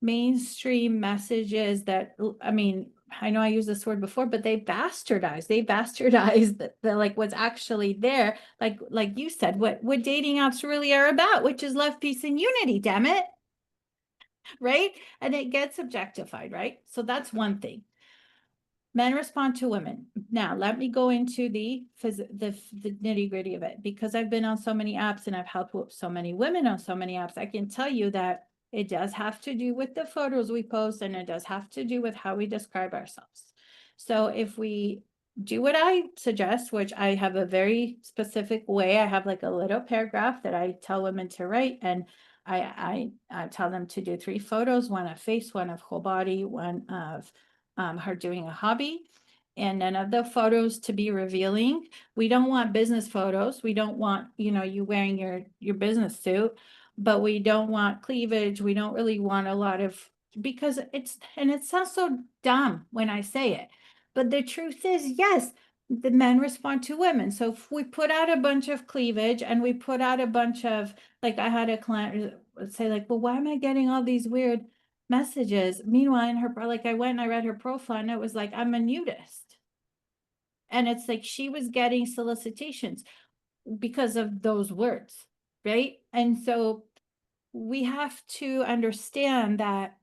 Speaker 2: mainstream messages that, I mean, I know I used this word before, but they bastardize the like what's actually there. Like you said, what dating apps really are about, which is love, peace, and unity, damn it. Right? And it gets objectified, right? So that's one thing. Men respond to women. Now, let me go into the nitty gritty of it, because I've been on so many apps and I've helped so many women on so many apps. I can tell you that it does have to do with the photos we post, and it does have to do with how we describe ourselves. So if we do what I suggest, which I have a very specific way, I have like a little paragraph that I tell women to write, and I tell them to do 3 photos, one of face, one of whole body, one of her doing a hobby, and none of the photos to be revealing. We don't want business photos. We don't want, you know, you wearing your business suit, but we don't want cleavage. We don't really want a lot of, because it sounds so dumb when I say it, but the truth is, yes, the men respond to women. So if we put out a bunch of cleavage and we put out a bunch of, like, I had a client say like, well, why am I getting all these weird messages? Meanwhile, in her, like, I went and I read her profile and it was like, I'm a nudist. And it's like she was getting solicitations because of those words, right? And so we have to understand that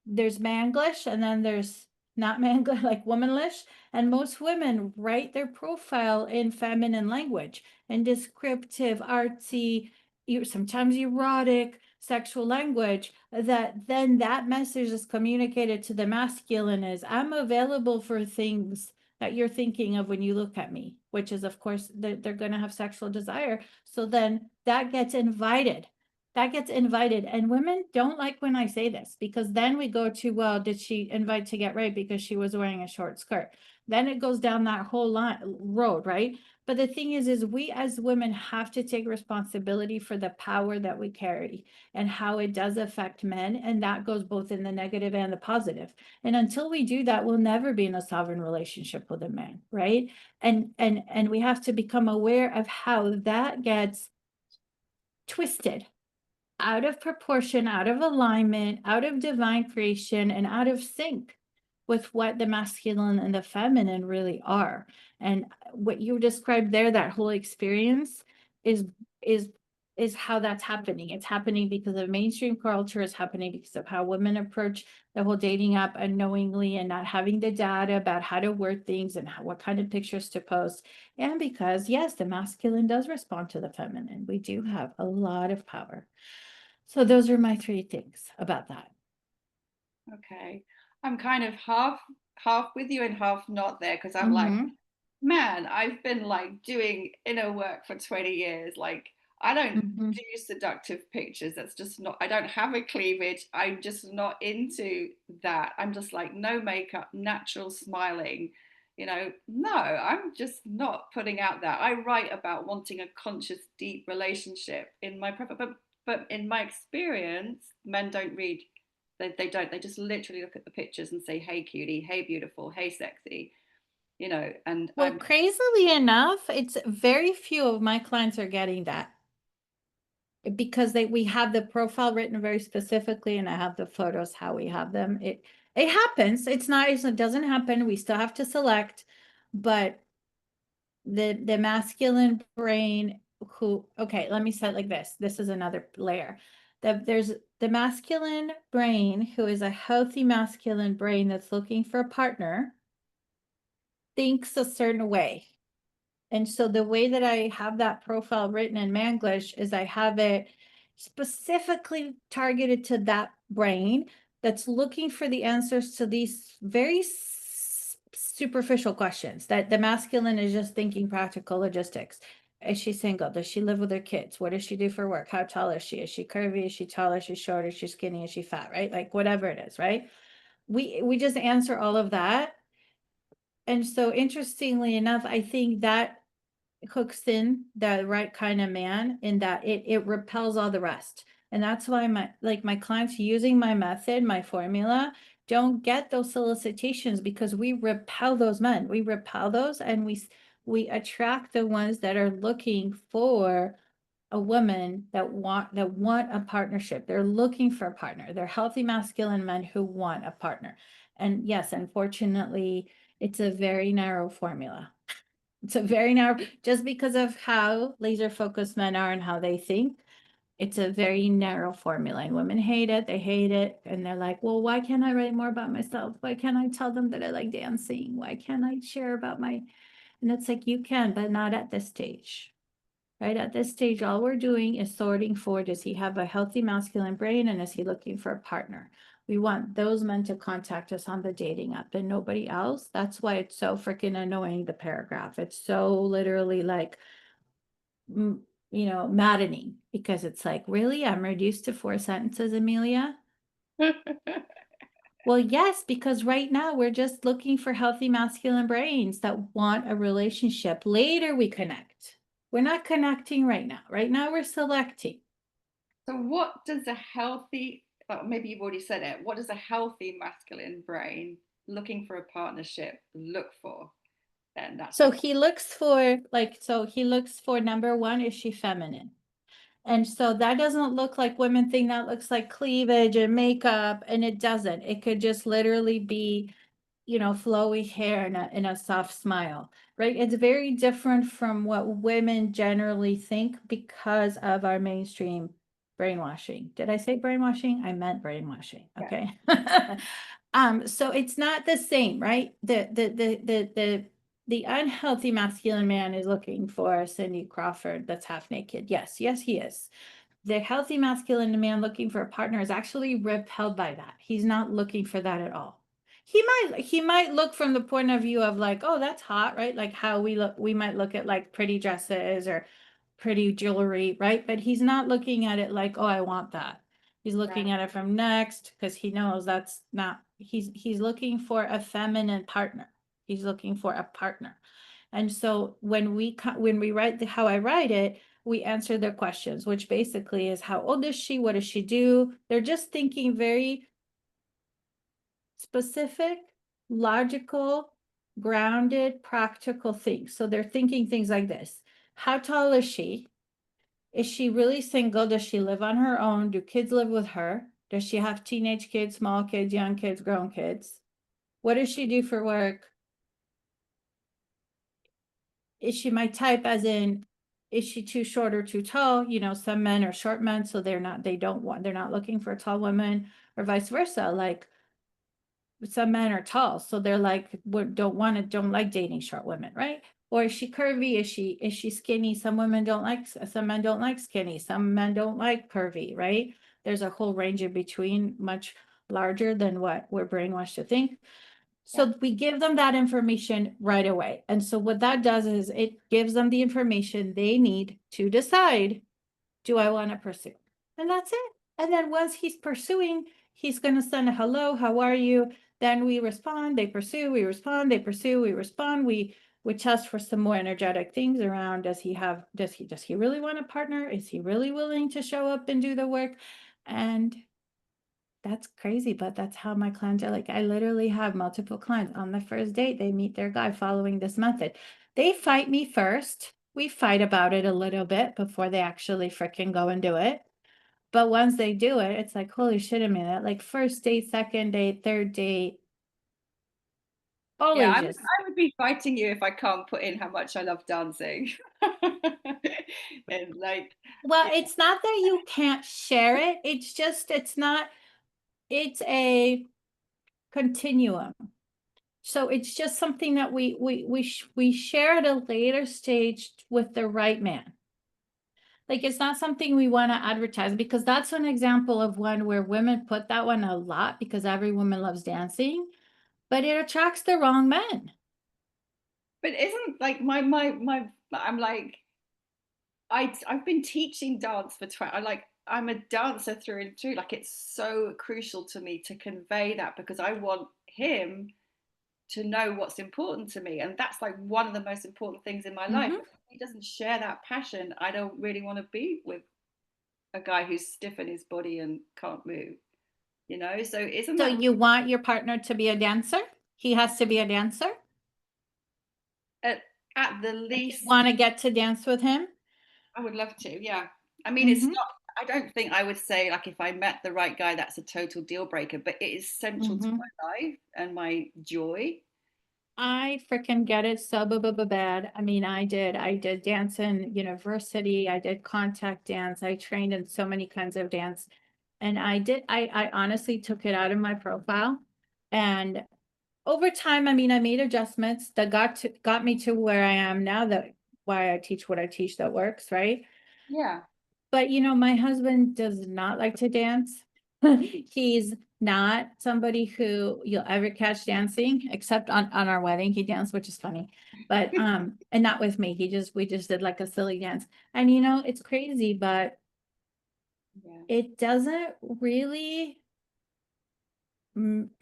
Speaker 2: there's manglish and then there's not manglish, like womanlish. And most women write their profile in feminine language and descriptive, artsy, sometimes erotic, sexual language, that then that message is communicated to the masculine as, I'm available for things that you're thinking of when you look at me, which is, of course, they're going to have sexual desire. So then that gets invited. And women don't like when I say this, because then we go to, well, did she invite to get raped because she was wearing a short skirt? Then it goes down that whole road, right? But the thing is we as women have to take responsibility for the power that we carry and how it does affect men. And that goes both in the negative and the positive. And until we do that, we'll never be in a sovereign relationship with a man, right? And we have to become aware of how that gets twisted, out of proportion, out of alignment, out of divine creation, and out of sync with what the masculine and the feminine really are. And what you described there, that whole experience is is is how that's happening. It's happening because of mainstream culture. It's happening because of how women approach the whole dating app unknowingly and not having the data about how to word things and what kind of pictures to post. And because, yes, the masculine does respond to the feminine. We do have a lot of power. So those are my 3 things about that.
Speaker 1: Okay. I'm kind of half with you and half not there, because I'm like,
Speaker 2: Mm-hmm.
Speaker 1: man, I've been like doing inner work for 20 years. Like, I don't
Speaker 2: Mm-hmm.
Speaker 1: do seductive pictures. That's just not, I don't have a cleavage. I'm just not into that. I'm just like, no makeup, natural smiling. No, I'm just not putting out that. I write about wanting a conscious, deep relationship in my profile, but in my experience, men don't read. They don't. They just literally look at the pictures and say, "Hey, cutie. Hey, beautiful. Hey, sexy." And
Speaker 2: Well, crazily enough, it's very few of my clients are getting that, because we have the profile written very specifically, and I have the photos how we have them. It happens. It doesn't happen. We still have to select, but the masculine brain, okay, let me say it like this. This is another layer. There's the masculine brain, who is a healthy masculine brain that's looking for a partner, thinks a certain way. And so the way that I have that profile written in Manglish is I have it specifically targeted to that brain that's looking for the answers to these very superficial questions that the masculine is just thinking practical logistics. Is she single? Does she live with her kids? What does she do for work? How tall is she? Is she curvy? Is she tall? Is she short? Is she skinny? Is she fat? Right? Like whatever it is, right? We just answer all of that. And so interestingly enough, I think that hooks in the right kind of man in that it repels all the rest. And that's why my clients using my method, my formula, don't get those solicitations because we repel those men. We repel those and we attract the ones that are looking for a woman that want a partnership. They're looking for a partner. They're healthy masculine men who want a partner. And yes, unfortunately, it's a very narrow formula. It's a very narrow, just because of how laser focused men are and how they think. It's a very narrow formula and women hate it. They hate it. And they're like, well, why can't I write more about myself? Why can't I tell them that I like dancing? Why can't I share about and it's like, you can, but not at this stage. Right at this stage, all we're doing is sorting for, does he have a healthy masculine brain and is he looking for a partner? We want those men to contact us on the dating app and nobody else. That's why it's so freaking annoying, the paragraph. It's so literally like, maddening, because it's like, really? I'm reduced to 4 sentences, Emilia? Well, yes, because right now we're just looking for healthy masculine brains that want a relationship. Later we connect. We're not connecting right now. Right now we're selecting.
Speaker 1: So what does a healthy, maybe you've already said it, what does a healthy masculine brain looking for a partnership look for? Then that's
Speaker 2: So
Speaker 1: the
Speaker 2: he looks for number one, is she feminine? And so that doesn't look like women think that looks like cleavage and makeup, and it doesn't. It could just literally be, flowy hair and a soft smile, right? It's very different from what women generally think because of our mainstream brainwashing. Did I say brainwashing? I meant brainwashing.
Speaker 1: yeah.
Speaker 2: Okay. So it's not the same, right? The unhealthy masculine man is looking for a Cindy Crawford that's half naked. Yes, yes, he is. The healthy masculine man looking for a partner is actually repelled by that. He's not looking for that at all. He might look from the point of view of like, oh, that's hot, right? Like how we might look at like pretty dresses or pretty jewelry, right? But he's not looking at it like, oh, I want that. He's looking
Speaker 1: Right.
Speaker 2: at it from next because he knows that's not, he's looking for a feminine partner. He's looking for a partner. And so when we write how I write it, we answer their questions, which basically is, how old is she? What does she do? They're just thinking very specific, logical, grounded, practical things. So they're thinking things like this. How tall is she? Is she really single? Does she live on her own? Do kids live with her? Does she have teenage kids, small kids, young kids, grown kids? What does she do for work? Is she my type, as in, is she too short or too tall? Some men are short men, so they're not looking for a tall woman, or vice versa. Like some men are tall, so they're like, don't like dating short women, right? Or is she curvy? Is she skinny? Some men don't like skinny. Some men don't like curvy, right? There's a whole range in between, much larger than what we're brainwashed to think.
Speaker 1: Yeah.
Speaker 2: So we give them that information right away. And so what that does is it gives them the information they need to decide, do I want to pursue? And that's it. And then once he's pursuing, he's going to send a hello, how are you? Then we respond, they pursue, we respond, they pursue, we respond. We test for some more energetic things around, does he really want a partner? Is he really willing to show up and do the work? And that's crazy, but that's how my clients are. Like, I literally have multiple clients on the first date. They meet their guy following this method. They fight me first. We fight about it a little bit before they actually freaking go and do it. But once they do it, it's like, holy shit, a minute. Like first date, second date, third date, all
Speaker 1: Yeah, I would,
Speaker 2: ages.
Speaker 1: I would be fighting you if I can't put in how much I love dancing. And like,
Speaker 2: Well,
Speaker 1: yeah,
Speaker 2: it's not that you can't share it. It's just, it's a continuum. So it's just something that we share at a later stage with the right man. Like it's not something we want to advertise, because that's an example of one where women put that one a lot because every woman loves dancing. but it attracts the wrong men.
Speaker 1: But isn't like I'm like I've been teaching dance for 20, I'm a dancer through and through. Like it's so crucial to me to convey that because I want him to know what's important to me. And that's like one of the most important things in my life.
Speaker 2: Mhm.
Speaker 1: If he doesn't share that passion, I don't really want to be with a guy who's stiff in his body and can't move, you know? So isn't
Speaker 2: So
Speaker 1: that
Speaker 2: you want your partner to be a dancer? He has to be a dancer?
Speaker 1: at, at the
Speaker 2: And you
Speaker 1: least,
Speaker 2: wanna get to dance with him?
Speaker 1: I would love to. Yeah. I mean, it's
Speaker 2: Mhm,
Speaker 1: not, I don't think I would say like if I met the right guy, that's a total deal breaker, but it is central to
Speaker 2: mhm.
Speaker 1: my life and my joy.
Speaker 2: I freaking get it so bad. I mean, I did dance in university, I did contact dance, I trained in so many kinds of dance. And I honestly took it out of my profile. And over time, I mean, I made adjustments that got me to where I am now, that why I teach what I teach that works, right?
Speaker 1: Yeah.
Speaker 2: But my husband does not like to dance. He's not somebody who you'll ever catch dancing, except on our wedding. He danced, which is funny. But and not with me. We just did like a silly dance. And it's crazy, but
Speaker 1: Yeah.
Speaker 2: it doesn't really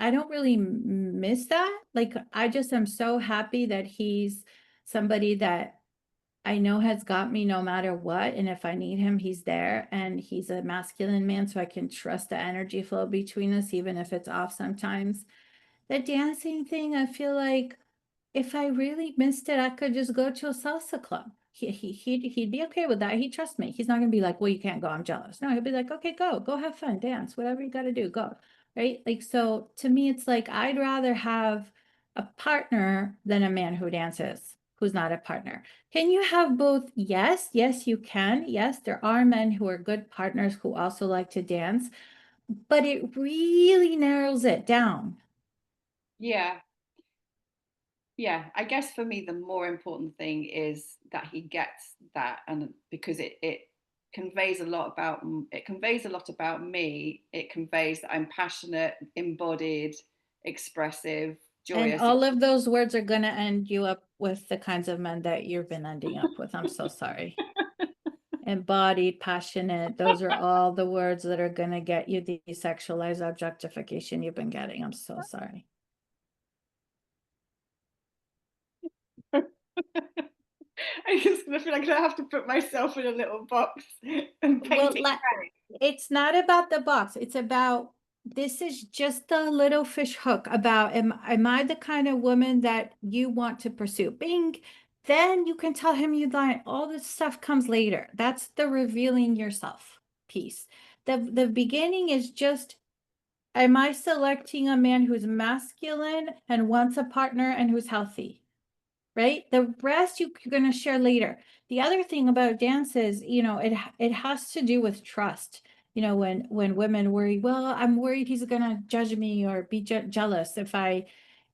Speaker 2: I don't really miss that. Like I just am so happy that he's somebody that I know has got me no matter what. And if I need him, he's there. And he's a masculine man, so I can trust the energy flow between us, even if it's off sometimes. The dancing thing, I feel like if I really missed it, I could just go to a salsa club. He'd be okay with that. He'd trust me. He's not gonna be like, well, you can't go, I'm jealous. No, he'll be like, okay, go have fun, dance, whatever you gotta do, go. Right? Like, so to me, it's like I'd rather have a partner than a man who dances, who's not a partner. Can you have both? Yes, yes, you can. Yes, there are men who are good partners who also like to dance, but it really narrows it down.
Speaker 1: Yeah. Yeah, I guess for me the more important thing is that he gets that, and because it conveys a lot about it conveys a lot about me. It conveys that I'm passionate, embodied, expressive,
Speaker 2: And
Speaker 1: joyous.
Speaker 2: all of those words are gonna end you up with the kinds of men that you've been ending up with. I'm so sorry. Embodied, passionate, those are all the words that are gonna get you the sexualized objectification you've been getting. I'm so sorry.
Speaker 1: I just gonna feel like I have to put myself in a little box and paint
Speaker 2: Well,
Speaker 1: it grey.
Speaker 2: it's not about the box. It's about this is just the little fish hook about am I the kind of woman that you want to pursue? Bing. Then you can tell him you like all this stuff comes later. That's the revealing yourself piece. The beginning is just am I selecting a man who's masculine and wants a partner and who's healthy? Right? The rest you're going to share later. The other thing about dance is, it has to do with trust. When women worry, well, I'm worried he's going to judge me or be jealous if I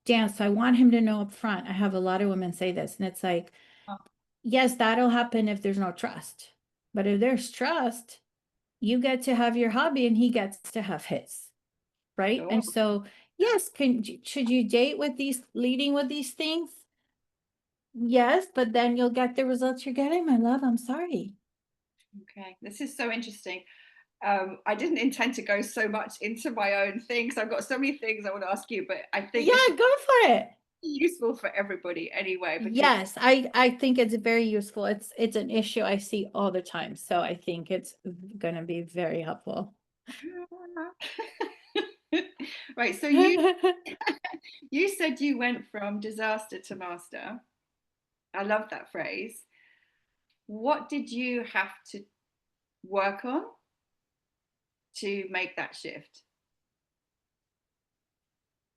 Speaker 2: dance. So I want him to know up front. I have a lot of women say this, and it's like,
Speaker 1: Oh,
Speaker 2: yes, that'll happen if there's no trust. But if there's trust, you get to have your hobby and he gets to have his, right?
Speaker 1: sure.
Speaker 2: And so, yes, should you date with these leading with these things? Yes, but then you'll get the results you're getting, my love. I'm sorry.
Speaker 1: Okay, this is so interesting. I didn't intend to go so much into my own things. I've got so many things I want to ask you, but I think this
Speaker 2: Yeah,
Speaker 1: is
Speaker 2: go for it.
Speaker 1: useful for everybody anyway, because
Speaker 2: Yes, I think it's very useful. It's an issue I see all the time. So I think it's going to be very helpful.
Speaker 1: right. So you said you went from disaster to master. I love that phrase. What did you have to work on to make that shift?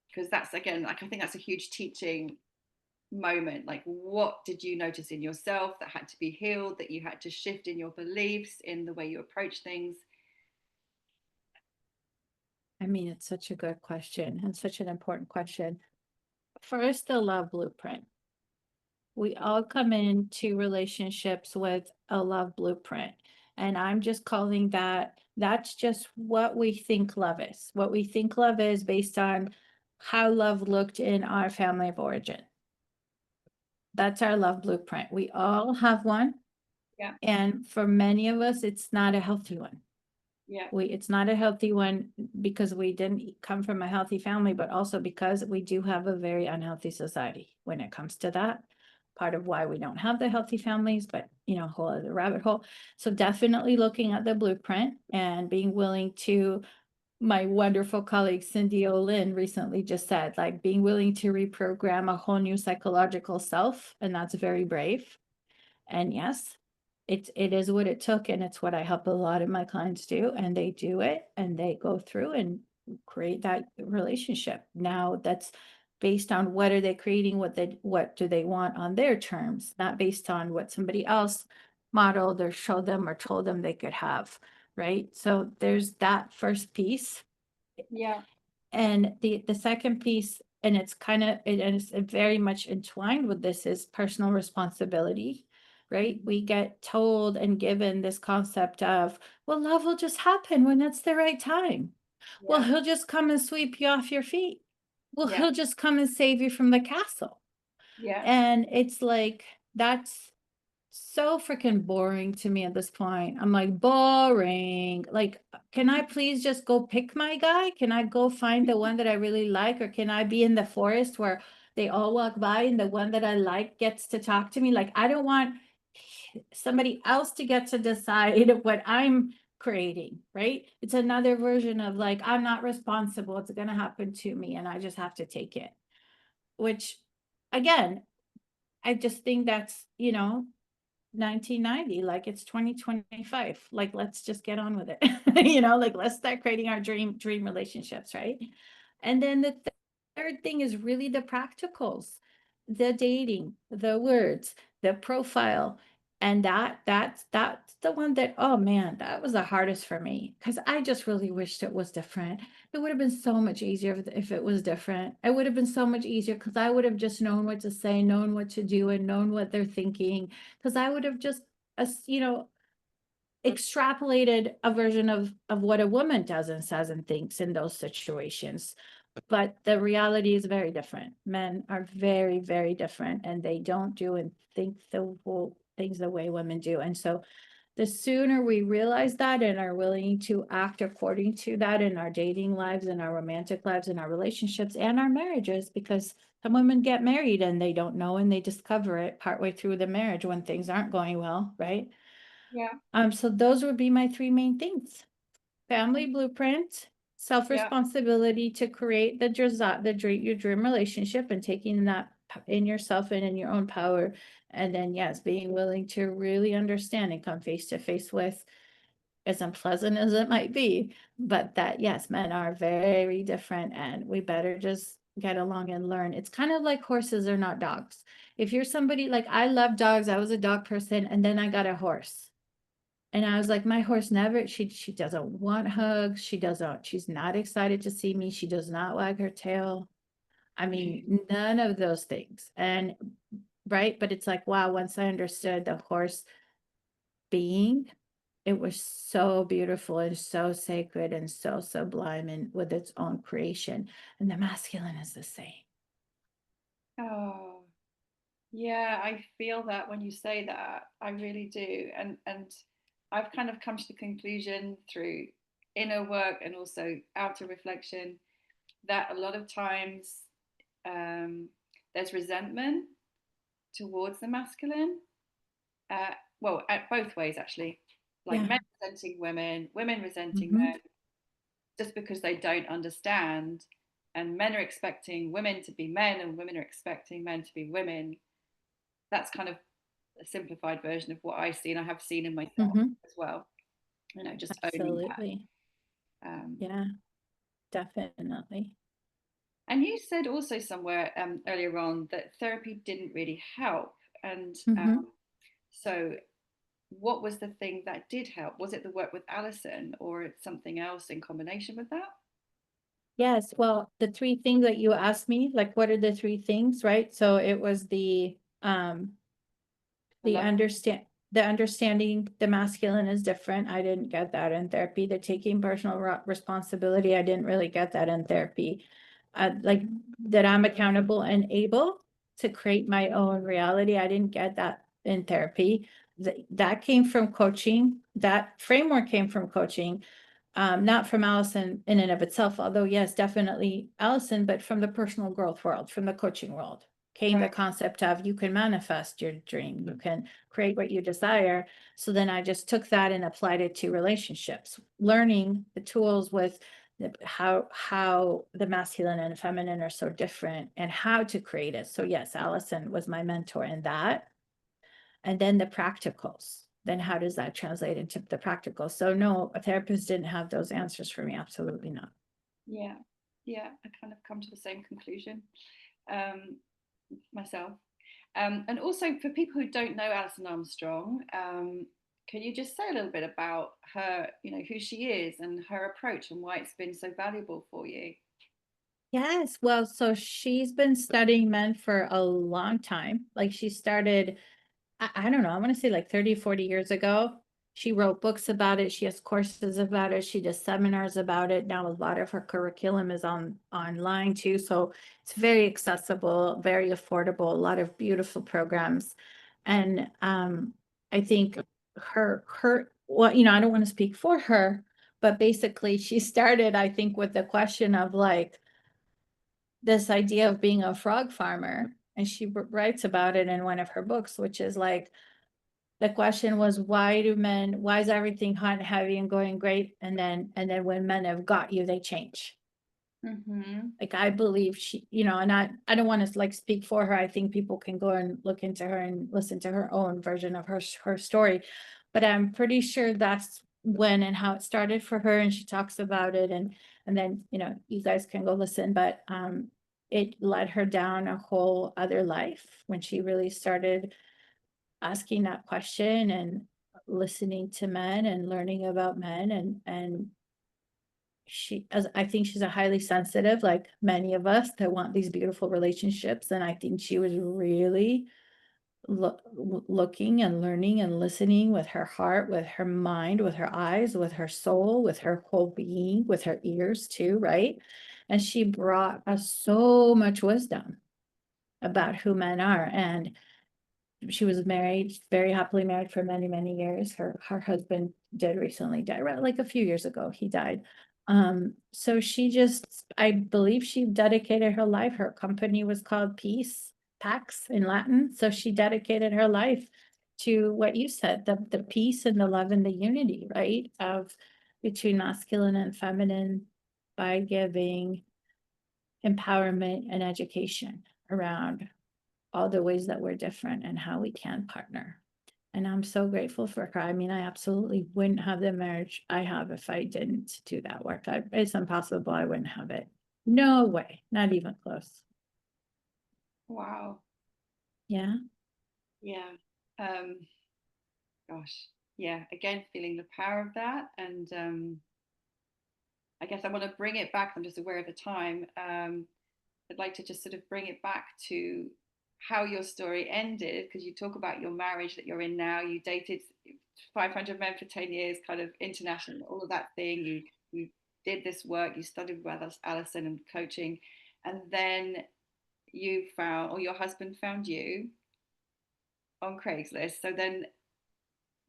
Speaker 1: Because that's again, like I think that's a huge teaching moment. Like, what did you notice in yourself that had to be healed, that you had to shift in your beliefs, in the way you approach things?
Speaker 2: I mean, it's such a good question and such an important question. First, the love blueprint. We all come into relationships with a love blueprint. And I'm just calling that's just what we think love is. What we think love is based on how love looked in our family of origin. That's our love blueprint. We all have one.
Speaker 1: Yeah.
Speaker 2: And for many of us, it's not a healthy one.
Speaker 1: Yeah.
Speaker 2: It's not a healthy one because we didn't come from a healthy family, but also because we do have a very unhealthy society when it comes to that. Part of why we don't have the healthy families, but whole other rabbit hole. So definitely looking at the blueprint and being willing to, my wonderful colleague Cindy Olin recently just said, like, being willing to reprogram a whole new psychological self, and that's very brave. And yes, it is what it took, and it's what I help a lot of my clients do, and they do it, and they go through and create that relationship. Now that's based on what are they creating, what do they want on their terms, not based on what somebody else modeled or showed them or told them they could have, right? So there's that first piece.
Speaker 1: Yeah.
Speaker 2: And the second piece, and it's very much entwined with this, is personal responsibility, right? We get told and given this concept of, well, love will just happen when it's the right time. Well,
Speaker 1: Yeah.
Speaker 2: he'll just come and sweep you off your feet. Well,
Speaker 1: Yeah.
Speaker 2: he'll just come and save you from the castle.
Speaker 1: Yeah.
Speaker 2: And it's like, that's so freaking boring to me at this point. I'm like, boring. Like, can I please just go pick my guy? Can I go find the one that I really like? Or can I be in the forest where they all walk by and the one that I like gets to talk to me? Like, I don't want somebody else to get to decide what I'm creating, right? It's another version of like, I'm not responsible. It's going to happen to me and I just have to take it. Which, again, I just think that's, 1990, like it's 2025, like let's just get on with it. Like let's start creating our dream relationships, right? And then the third thing is really the practicals, the dating, the words, the profile. And that's the one that, oh man, that was the hardest for me, because I just really wished it was different. It would have been so much easier if it was different. It would have been so much easier because I would have just known what to say, known what to do, and known what they're thinking. Because I would have just, extrapolated a version of what a woman does and says and thinks in those situations. But the reality is very different. Men are very, very different, and they don't do and think the whole things the way women do. And so the sooner we realize that and are willing to act according to that in our dating lives and our romantic lives and our relationships and our marriages, because some women get married and they don't know and they discover it partway through the marriage when things aren't going well, right?
Speaker 1: Yeah.
Speaker 2: So those would be my three main things: family blueprint,
Speaker 1: Yeah.
Speaker 2: self-responsibility to create your dream relationship and taking that in yourself and in your own power. And then, yes, being willing to really understand and come face to face with, as unpleasant as it might be, but that, yes, men are very different and we better just get along and learn. It's kind of like horses are not dogs. If you're somebody like, I love dogs, I was a dog person, and then I got a horse. And I was like, my horse never, she doesn't want hugs. She's not excited to see me. She does not wag her tail. I mean, none of those things. And right. But it's like, wow, once I understood the horse being, it was so beautiful and so sacred and so sublime and with its own creation. And the masculine is the same.
Speaker 1: Oh, yeah, I feel that when you say that. I really do. And I've kind of come to the conclusion through inner work and also outer reflection that a lot of times um, there's resentment towards the masculine. Uh, well, at both ways actually, like
Speaker 2: Yeah.
Speaker 1: men resenting women, women resenting
Speaker 2: Mm-hmm.
Speaker 1: men, just because they don't understand. And men are expecting women to be men, and women are expecting men to be women. That's kind of a simplified version of what I see, and I have seen in myself
Speaker 2: Mm-hmm.
Speaker 1: as well. Just owning
Speaker 2: Absolutely.
Speaker 1: that.
Speaker 2: Yeah, definitely.
Speaker 1: And you said also somewhere earlier on that therapy didn't really help. And
Speaker 2: Mm-hmm.
Speaker 1: so, what was the thing that did help? Was it the work with Alison, or something else in combination with that?
Speaker 2: Yes, well, the three things that you asked me, like what are the three things, right? So it was
Speaker 1: The love.
Speaker 2: the understanding the masculine is different. I didn't get that in therapy. The taking personal responsibility, I didn't really get that in therapy. like that I'm accountable and able to create my own reality. I didn't get that in therapy. That came from coaching. That framework came from coaching, not from Allison in and of itself, although yes, definitely Allison, but from the personal growth world, from the coaching world came the
Speaker 1: Right.
Speaker 2: concept of you can manifest your dream, you can create what you desire. So then I just took that and applied it to relationships, learning the tools with how the masculine and feminine are so different and how to create it. So yes, Allison was my mentor in that. And then the practicals. Then how does that translate into the practical? So no, a therapist didn't have those answers for me. Absolutely not.
Speaker 1: Yeah. Yeah. I kind of come to the same conclusion um, myself. And also for people who don't know Alison Armstrong, can you just say a little bit about her, who she is and her approach and why it's been so valuable for you?
Speaker 2: Yes, well, so she's been studying men for a long time. Like she started, I don't know, I want to say like 30, 40 years ago. She wrote books about it. She has courses about it. She does seminars about it. Now a lot of her curriculum is online too. So it's very accessible, very affordable, a lot of beautiful programs. And I think well, I don't want to speak for her, but basically she started, I think, with the question of like this idea of being a frog farmer. And she writes about it in one of her books, which is like, the question was, why is everything hot and heavy and going great? And then when men have got you, they change.
Speaker 1: Mm-hmm.
Speaker 2: Like I believe she, and I don't want to like speak for her. I think people can go and look into her and listen to her own version of her story. But I'm pretty sure that's when and how it started for her. And she talks about it. And then, you guys can go listen, but it led her down a whole other life when she really started asking that question and listening to men and learning about men. And as I think she's a highly sensitive, like many of us that want these beautiful relationships. And I think she was really looking and learning and listening with her heart, with her mind, with her eyes, with her soul, with her whole being, with her ears too, right? And she brought us so much wisdom about who men are. And she was married, very happily married for many, many years. Her husband did recently die, right, like a few years ago, he died. So she just, I believe she dedicated her life. Her company was called Peace Pax in Latin. So she dedicated her life to what you said, the peace and the love and the unity, right? Of between masculine and feminine by giving empowerment and education around all the ways that we're different and how we can partner. And I'm so grateful for her. I mean, I absolutely wouldn't have the marriage I have if I didn't do that work. It's impossible. I wouldn't have it. No way. Not even close.
Speaker 1: Wow.
Speaker 2: Yeah.
Speaker 1: Yeah. Um, gosh. Yeah. Again, feeling the power of that. And I guess I want to bring it back. I'm just aware of the time. I'd like to just sort of bring it back to how your story ended, because you talk about your marriage that you're in now. You dated 500 men for 10 years, kind of international, all of that thing. You did this work, you studied with Alison and coaching, and then you found, or your husband found you on Craigslist. So then,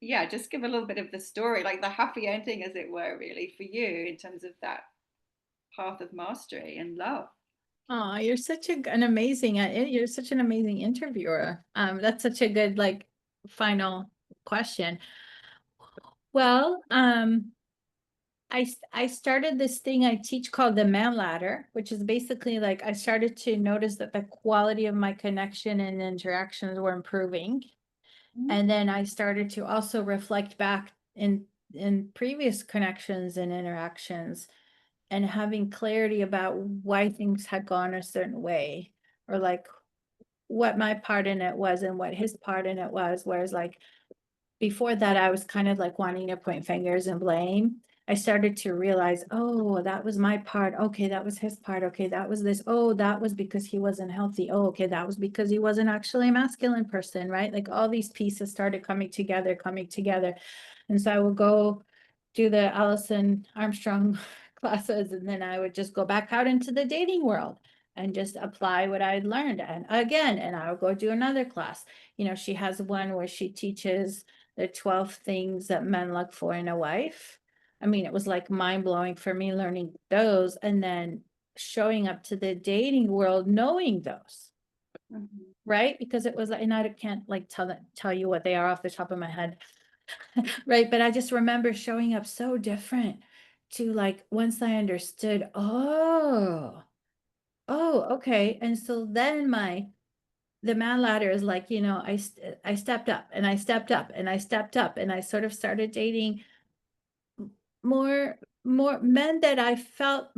Speaker 1: yeah, just give a little bit of the story, like the happy ending, as it were, really, for you in terms of that path of mastery and love.
Speaker 2: Oh, you're such an amazing, you're such an amazing interviewer. That's such a good like final question. Well, I started this thing I teach called the man ladder, which is basically like I started to notice that the quality of my connection and interactions were improving.
Speaker 1: Mm-hmm.
Speaker 2: And then I started to also reflect back in previous connections and interactions and having clarity about why things had gone a certain way, or like what my part in it was and what his part in it was. Whereas like before that, I was kind of like wanting to point fingers and blame. I started to realize, oh, that was my part. Okay, that was his part. Okay, that was this. Oh, that was because he wasn't healthy. Oh, okay, that was because he wasn't actually a masculine person, right? Like all these pieces started coming together, coming together. And so I would go do the Alison Armstrong classes, and then I would just go back out into the dating world and just apply what I'd learned. And again, and I would go do another class. You know, she has one where she teaches the 12 things that men look for in a wife. I mean, it was like mind blowing for me learning those and then showing up to the dating world knowing those.
Speaker 1: Mhm.
Speaker 2: Right, because it was, and I can't like tell you what they are off the top of my head. Right, but I just remember showing up so different to like, once I understood, oh, okay. And so then the man ladder is like, you know, I stepped up and I stepped up and I stepped up and I sort of started dating more men that I felt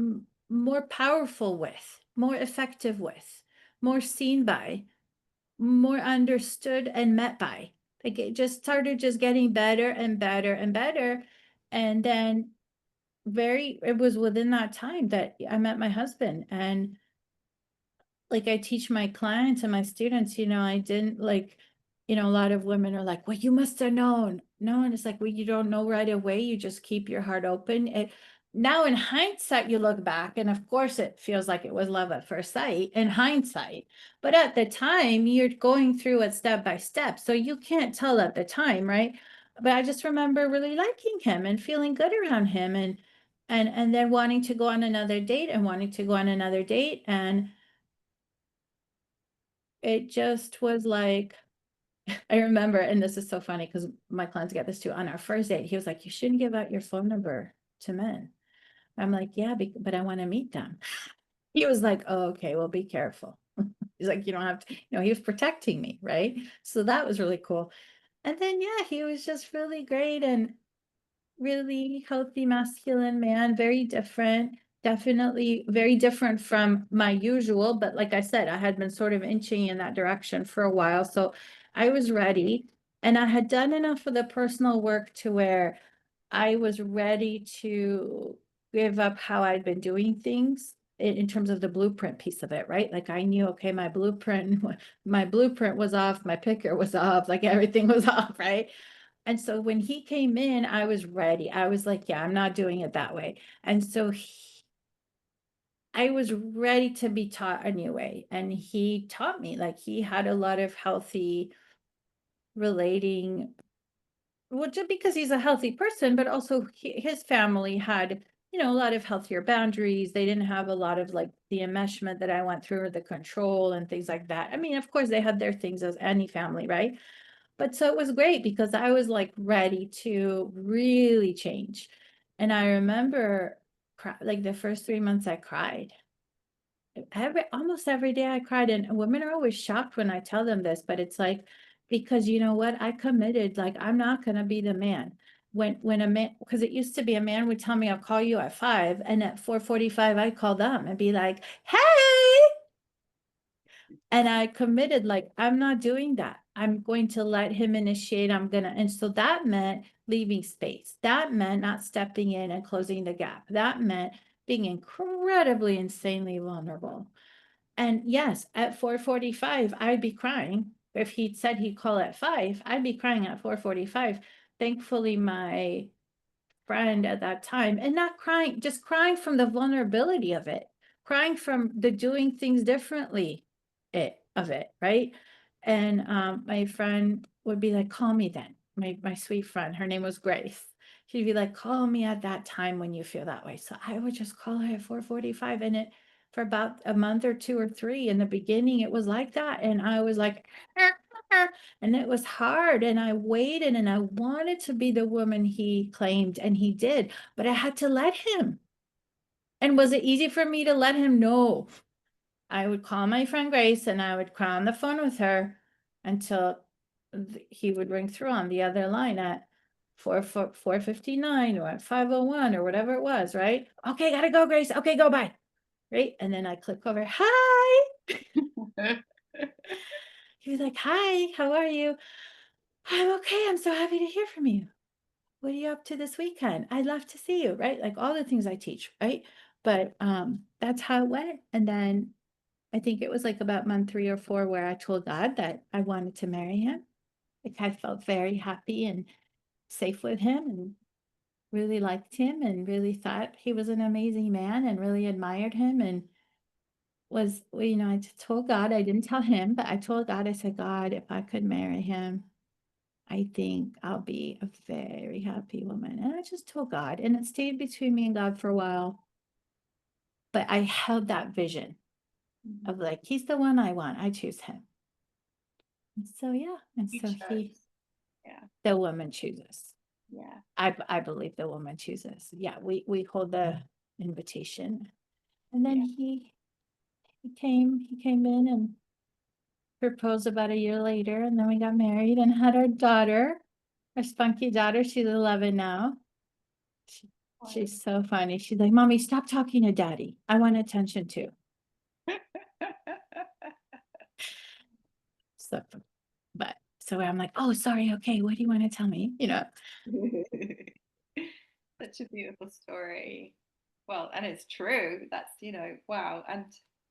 Speaker 2: more powerful with, more effective with, more seen by, more understood and met by. Like it just started just getting better and better and better. And then it was within that time that I met my husband. And like I teach my clients and my students, you know, I didn't like, you know, a lot of women are like, well, you must have known. No, and it's like, well, you don't know right away. You just keep your heart open. Now in hindsight, you look back, and of course it feels like it was love at first sight in hindsight. But at the time, you're going through it step by step. So you can't tell at the time, right? But I just remember really liking him and feeling good around him and then wanting to go on another date and wanting to go on another date. And it just was like, I remember, and this is so funny because my clients get this too. On our first date, he was like, you shouldn't give out your phone number to men. I'm like, yeah, but I want to meet them. He was like, oh, okay, well, be careful. He's like, you don't have to, you know, he was protecting me, right? So that was really cool. And then, yeah, he was just really great and really healthy masculine man, very different, definitely very different from my usual. But like I said, I had been sort of inching in that direction for a while. So I was ready. And I had done enough of the personal work to where I was ready to give up how I'd been doing things in terms of the blueprint piece of it, right? Like I knew, okay, my blueprint was off, my picker was off, like everything was off, right? And so when he came in, I was ready. I was like, yeah, I'm not doing it that way. And so I was ready to be taught a new way. And he taught me, like he had a lot of healthy relating, well, just because he's a healthy person, but also his family had, you know, a lot of healthier boundaries. They didn't have a lot of like the enmeshment that I went through or the control and things like that. I mean, of course, they had their things as any family, right? But so it was great because I was like ready to really change. And I remember like the first 3 months I cried. Almost every day I cried. And women are always shocked when I tell them this, but it's like, because you know what? I committed, like I'm not gonna be the man. When a man, because it used to be a man would tell me I'll call you at 5, and at 4:45 I'd call them and be like, hey. And I committed, like, I'm not doing that. I'm going to let him initiate. And so that meant leaving space. That meant not stepping in and closing the gap. That meant being incredibly, insanely vulnerable. And yes, at 4:45, I'd be crying. If he'd said he'd call at 5, I'd be crying at 4:45. Thankfully, my friend at that time, and not crying, just crying from the vulnerability of it, crying from the doing things differently of it, right? And my friend would be like, call me then. My sweet friend, her name was Grace. She'd be like, call me at that time when you feel that way. So I would just call her at 4:45, and it for about a month or 2 or 3 in the beginning, it was like that. And I was like, and it was hard. And I waited and I wanted to be the woman he claimed, and he did, but I had to let him. And was it easy for me to let him? No. I would call my friend Grace and I would cry on the phone with her until he would ring through on the other line at 4:59 or at 5:01 or whatever it was, right? Okay, gotta go, Grace. Okay, go, bye. Right. And then I click over, hi. He was like, hi, how are you? I'm okay. I'm so happy to hear from you. What are you up to this weekend? I'd love to see you, right? Like all the things I teach, right? But that's how it went. And then I think it was like about month 3 or 4 where I told God that I wanted to marry him. Like I felt very happy and safe with him. really liked him and really thought he was an amazing man and really admired him and was, well, I told God, I didn't tell him, but I told God, I said, God, if I could marry him, I think I'll be a very happy woman. And I just told God, and it stayed between me and God for a while. But I held that vision of like, he's the one I want. I choose him. And so, yeah. And
Speaker 1: You
Speaker 2: so
Speaker 1: chose. Yeah.
Speaker 2: the woman chooses.
Speaker 1: Yeah.
Speaker 2: I believe the woman chooses. Yeah. We hold the invitation. And then
Speaker 1: Yeah.
Speaker 2: he came in and proposed about a year later. And then we got married and had our daughter, our spunky daughter. She's 11 now. She, she's so funny. She's like, Mommy, stop talking to Daddy. I want attention too. So, but so I'm like, oh, sorry. Okay. What do you want to tell me?
Speaker 1: Such a beautiful story. Well, and it's true. That's, wow. And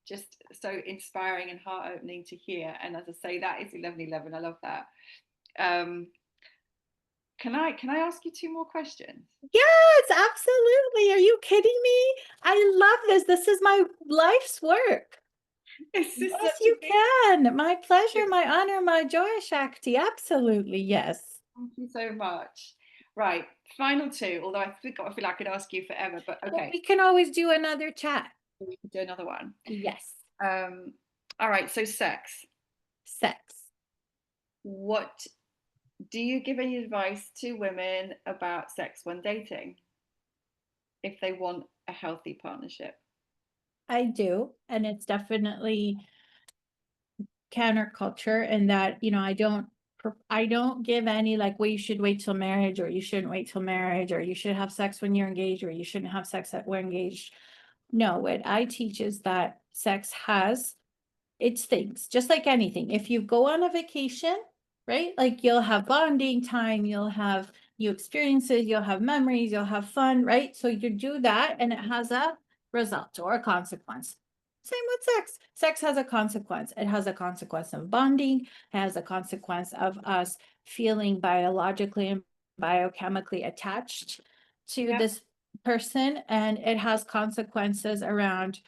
Speaker 1: just so inspiring and heart opening to hear. And as I say, that is 1111. I love that. Um, can I ask you two more questions?
Speaker 2: Yes, absolutely. Are you kidding me? I love this. This is my life's work.
Speaker 1: This is
Speaker 2: Yes,
Speaker 1: such a
Speaker 2: you can. My pleasure, my honor, my joy, Shakti. Absolutely. Yes.
Speaker 1: thank you so much. Right, final two, although I feel like I could ask you forever, but
Speaker 2: Well,
Speaker 1: okay,
Speaker 2: we can always do another chat.
Speaker 1: we can do another one.
Speaker 2: Yes.
Speaker 1: Um, all right, so sex.
Speaker 2: Sex.
Speaker 1: What do you give any advice to women about sex when dating if they want a healthy partnership?
Speaker 2: I do. And it's definitely counterculture in that, I don't give any like, well, you should wait till marriage or you shouldn't wait till marriage or you should have sex when you're engaged or you shouldn't have sex at we're engaged. No, what I teach is that sex has its things, just like anything. If you go on a vacation, right? Like you'll have bonding time, you'll have new experiences, you'll have memories, you'll have fun, right? So you do that and it has a result or a consequence. Same with sex. Sex has a consequence. It has a consequence of bonding, it has a consequence of us feeling biologically and biochemically attached to
Speaker 1: Yeah,
Speaker 2: this person, and it has consequences around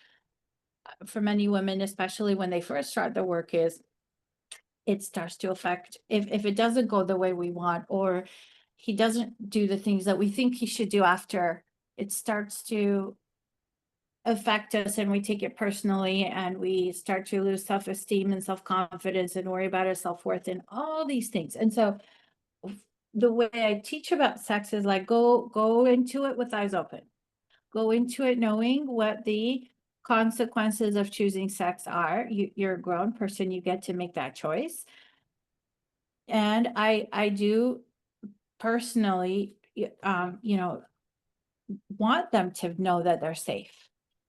Speaker 2: for many women, especially when they first start the work, is it starts to affect if it doesn't go the way we want, or he doesn't do the things that we think he should do after, it starts to affect us and we take it personally and we start to lose self-esteem and self-confidence and worry about our self-worth and all these things. And so the way I teach about sex is like go into it with eyes open. Go into it knowing what the consequences of choosing sex are. You're a grown person, you get to make that choice. And I do personally, want them to know that they're safe.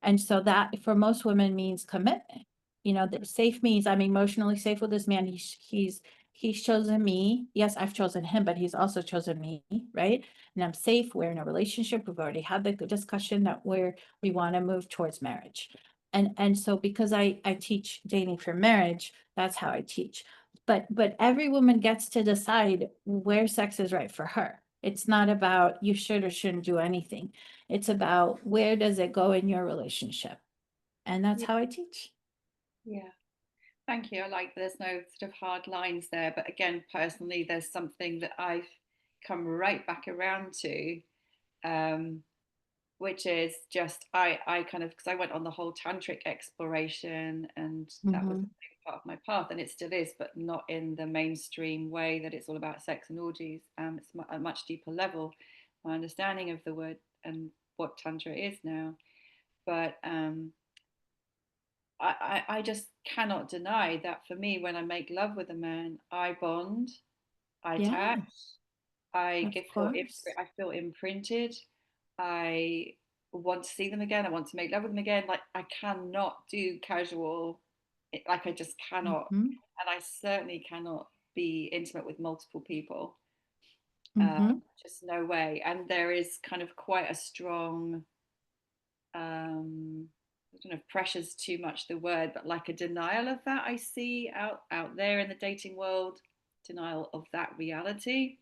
Speaker 2: And so that for most women means commitment. That safe means I'm emotionally safe with this man. He's chosen me. Yes, I've chosen him, but he's also chosen me, right? And I'm safe. We're in a relationship. We've already had the discussion that we want to move towards marriage. And so because I teach dating for marriage, that's how I teach. But every woman gets to decide where sex is right for her. It's not about you should or shouldn't do anything. It's about where does it go in your relationship? And that's
Speaker 1: yeah,
Speaker 2: how I teach.
Speaker 1: yeah. Thank you. I like there's no sort of hard lines there, but again, personally, there's something that I've come right back around to, um, which is just I kind of because I went on the whole tantric exploration, and that was a
Speaker 2: Mhm.
Speaker 1: big part of my path, and it still is, but not in the mainstream way that it's all about sex and orgies. It's a much deeper level, my understanding of the word and what tantra is now. But I just cannot deny that for me, when I make love with a man, I bond, I attach,
Speaker 2: Yes,
Speaker 1: I
Speaker 2: of
Speaker 1: get
Speaker 2: course.
Speaker 1: I feel imprinted. I want to see them again. I want to make love with them again. Like I cannot do casual, like I just cannot,
Speaker 2: Mhm.
Speaker 1: and I certainly cannot be intimate with multiple people. Uh,
Speaker 2: Mhm.
Speaker 1: just no way. And there is kind of quite a strong, I don't know if pressure's too much the word, but like a denial of that I see out there in the dating world, denial of that reality,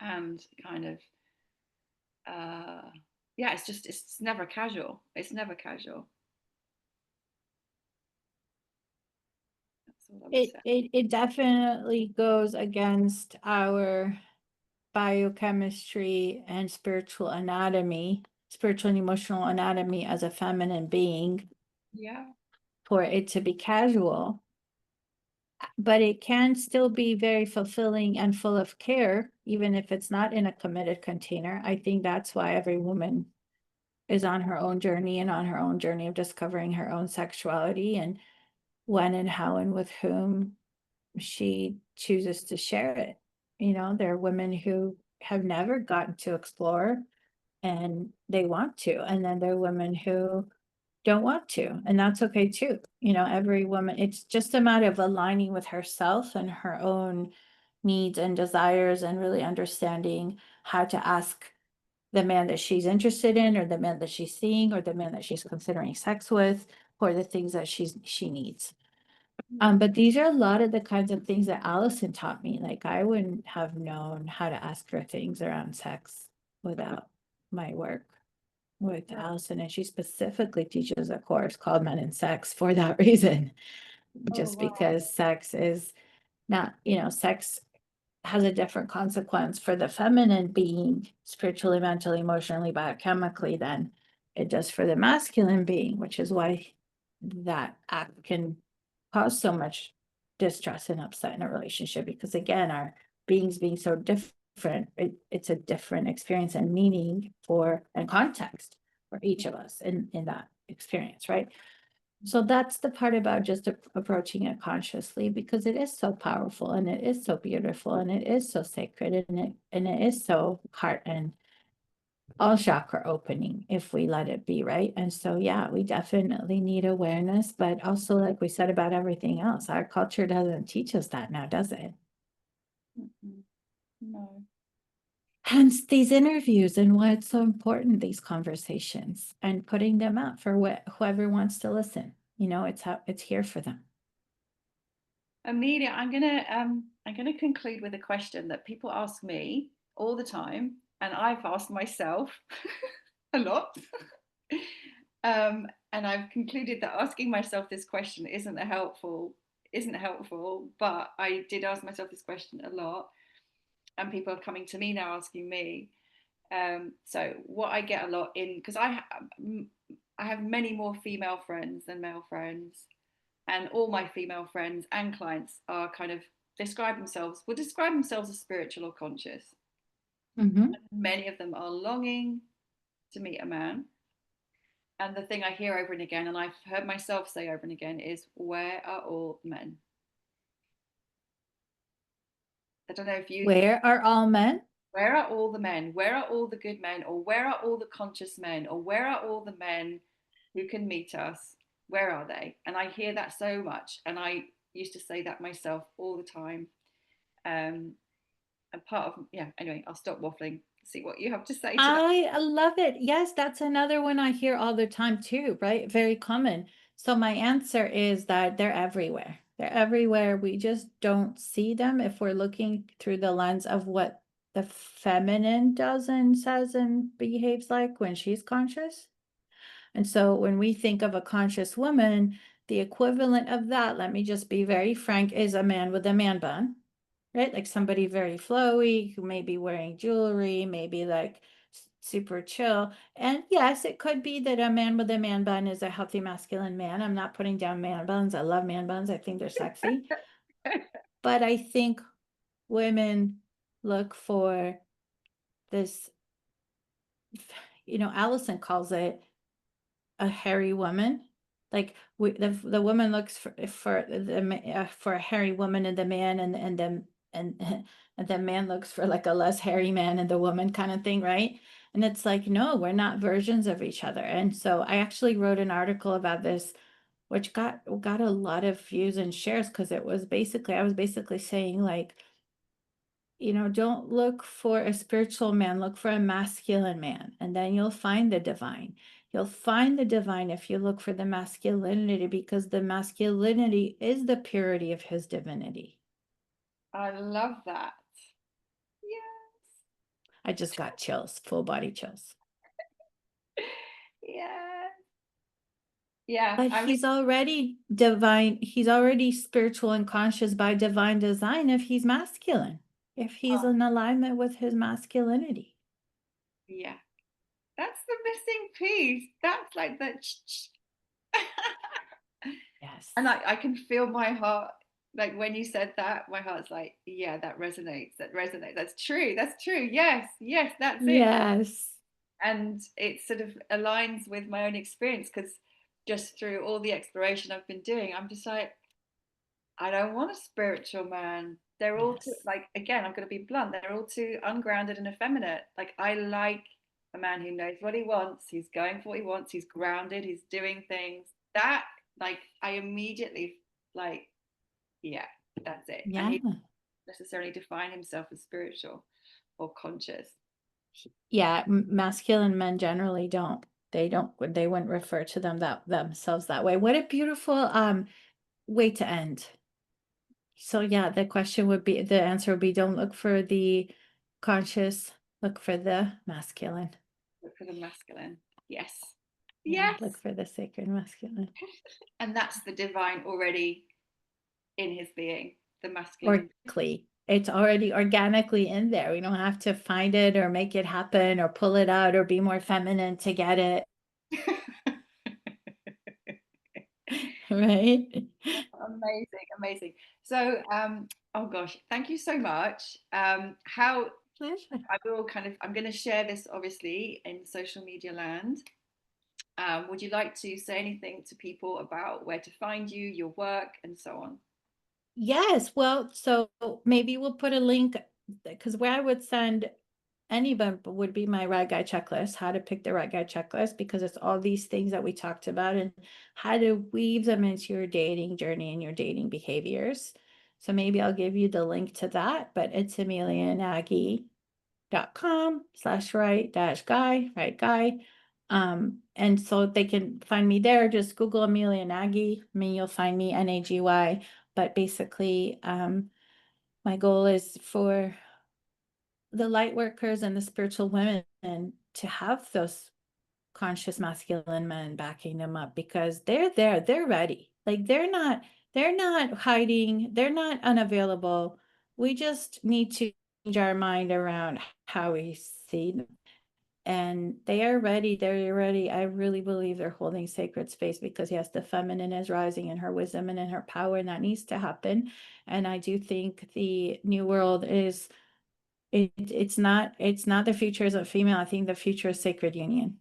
Speaker 1: and kind of yeah, it's never casual. It's never casual. That's what I would say.
Speaker 2: It definitely goes against our biochemistry and spiritual anatomy, spiritual and emotional anatomy as a feminine being
Speaker 1: Yeah.
Speaker 2: for it to be casual. But it can still be very fulfilling and full of care, even if it's not in a committed container. I think that's why every woman is on her own journey and on her own journey of discovering her own sexuality and when and how and with whom she chooses to share it. You know, there are women who have never gotten to explore and they want to. And then there are women who don't want to, and that's okay too. You know, every woman, it's just a matter of aligning with herself and her own needs and desires and really understanding how to ask the man that she's interested in or the man that she's seeing or the man that she's considering sex with for the things that she needs. But these are a lot of the kinds of things that Allison taught me. Like I wouldn't have known how to ask her things around sex without my work with Allison. And she specifically teaches a course called Men and Sex for that reason,
Speaker 1: Oh,
Speaker 2: just
Speaker 1: wow.
Speaker 2: because sex is not, sex has a different consequence for the feminine being spiritually, mentally, emotionally, biochemically than it does for the masculine being, which is why that act can cause so much distress and upset in a relationship. Because again, our beings being so different, it's a different experience and meaning for and context for each of us in that experience, right? So that's the part about just approaching it consciously, because it is so powerful and it is so beautiful and it is so sacred and it is so heart and all chakra opening if we let it be, right? And so yeah, we definitely need awareness, but also like we said about everything else, our culture doesn't teach us that now, does it?
Speaker 1: Mm-mm. No.
Speaker 2: Hence these interviews and why it's so important, these conversations and putting them out for whoever wants to listen. It's here for them.
Speaker 1: Amelia, I'm gonna conclude with a question that people ask me all the time, and I've asked myself a lot. And I've concluded that asking myself this question isn't helpful, but I did ask myself this question a lot, and people are coming to me now asking me. So what I get a lot in, because I have many more female friends than male friends, and all my female friends and clients are kind of will describe themselves as spiritual or conscious.
Speaker 2: Mm-hmm.
Speaker 1: Many of them are longing to meet a man. And the thing I hear over and again, and I've heard myself say over and again, is where are all the men? I don't know if you hear,
Speaker 2: Where are all men?
Speaker 1: where are all the men? Where are all the good men? Or where are all the conscious men? Or where are all the men who can meet us? Where are they? And I hear that so much. And I used to say that myself all the time. Um, and part of, yeah, anyway, I'll stop waffling, see what you have to say to that.
Speaker 2: I love it. Yes, that's another one I hear all the time too, right? Very common. So my answer is that they're everywhere. They're everywhere. We just don't see them if we're looking through the lens of what the feminine does and says and behaves like when she's conscious. And so when we think of a conscious woman, the equivalent of that, let me just be very frank, is a man with a man bun, right? Like somebody very flowy who may be wearing jewelry, maybe like super chill. And yes, it could be that a man with a man bun is a healthy masculine man. I'm not putting down man buns. I love man buns. I think they're sexy. But I think women look for this, Allison calls it a hairy woman. Like the woman looks for a hairy woman in the man, and then and and the man looks for like a less hairy man in the woman kind of thing, right? And it's like, no, we're not versions of each other. And so I actually wrote an article about this, which got a lot of views and shares because I was basically saying like, don't look for a spiritual man, look for a masculine man, and then you'll find the divine. You'll find the divine if you look for the masculinity, because the masculinity is the purity of his divinity.
Speaker 1: I love that. Yes.
Speaker 2: I just got chills, full body chills.
Speaker 1: Yeah. Yeah.
Speaker 2: But
Speaker 1: I mean,
Speaker 2: he's already divine, he's already spiritual and conscious by divine design if he's masculine, if he's
Speaker 1: oh,
Speaker 2: in alignment with his masculinity.
Speaker 1: yeah. That's the missing piece. That's like the
Speaker 2: Yes.
Speaker 1: and I can feel my heart. Like when you said that, my heart's like, yeah, that resonates. That resonates. That's true. That's true. Yes, yes, that's it.
Speaker 2: Yes.
Speaker 1: And it sort of aligns with my own experience because just through all the exploration I've been doing, I'm just like, I don't want a spiritual man. They're all too,
Speaker 2: Yes.
Speaker 1: like, again, I'm going to be blunt, they're all too ungrounded and effeminate. Like, I like a man who knows what he wants, he's going for what he wants, he's grounded, he's doing things. That, like, I immediately, like, yeah, that's it. And
Speaker 2: Yeah.
Speaker 1: he doesn't necessarily define himself as spiritual or conscious.
Speaker 2: Yeah. Masculine men generally don't. They wouldn't refer to themselves that way. What a beautiful way to end. So yeah, the answer would be don't look for the conscious, look for the masculine.
Speaker 1: Look for the masculine. Yes.
Speaker 2: Yeah,
Speaker 1: Yes.
Speaker 2: look for the sacred masculine.
Speaker 1: And that's the divine already in his being, the masculine.
Speaker 2: Organically. It's already organically in there. We don't have to find it or make it happen or pull it out or be more feminine to get it. Right?
Speaker 1: Amazing, amazing. So, oh gosh, thank you so much. How
Speaker 2: Pleasure.
Speaker 1: I will kind of, I'm going to share this obviously in social media land. Would you like to say anything to people about where to find you, your work, and so on?
Speaker 2: Yes, well, so maybe we'll put a link because where I would send anyone would be my right guy checklist, how to pick the right guy checklist, because it's all these things that we talked about and how to weave them into your dating journey and your dating behaviors. So maybe I'll give you the link to that, but it's emilianaggie.com/right guy. And so they can find me there. Just Google Emilia Nagy. I mean, you'll find me Nagy. But basically, my goal is for the light workers and the spiritual women to have those conscious masculine men backing them up because they're there, they're ready. Like they're not hiding, they're not unavailable. We just need to change our mind around how we see them. And they are ready, they're ready. I really believe they're holding sacred space because yes, the feminine is rising in her wisdom and in her power, and that needs to happen. And I do think the new world is it's not the future as a female. I think the future is sacred union.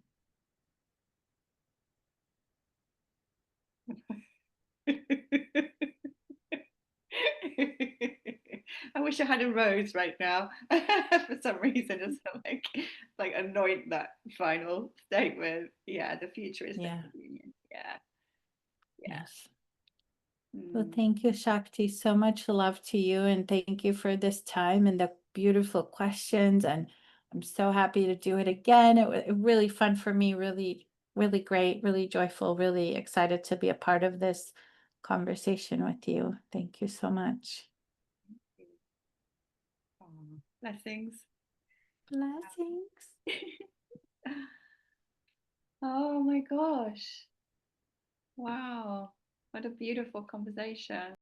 Speaker 1: I wish I had a rose right now. For some reason, just like anoint that final statement. Yeah, the future is the
Speaker 2: Yeah.
Speaker 1: union. Yeah, yeah.
Speaker 2: Yes. Well,
Speaker 1: Mm.
Speaker 2: thank you, Shakti. So much love to you. And thank you for this time and the beautiful questions. And I'm so happy to do it again. It was really fun for me, really, really great, really joyful, really excited to be a part of this conversation with you. Thank you so much.
Speaker 1: Oh, blessings.
Speaker 2: Blessings.
Speaker 1: Oh my gosh. Wow. What a beautiful conversation.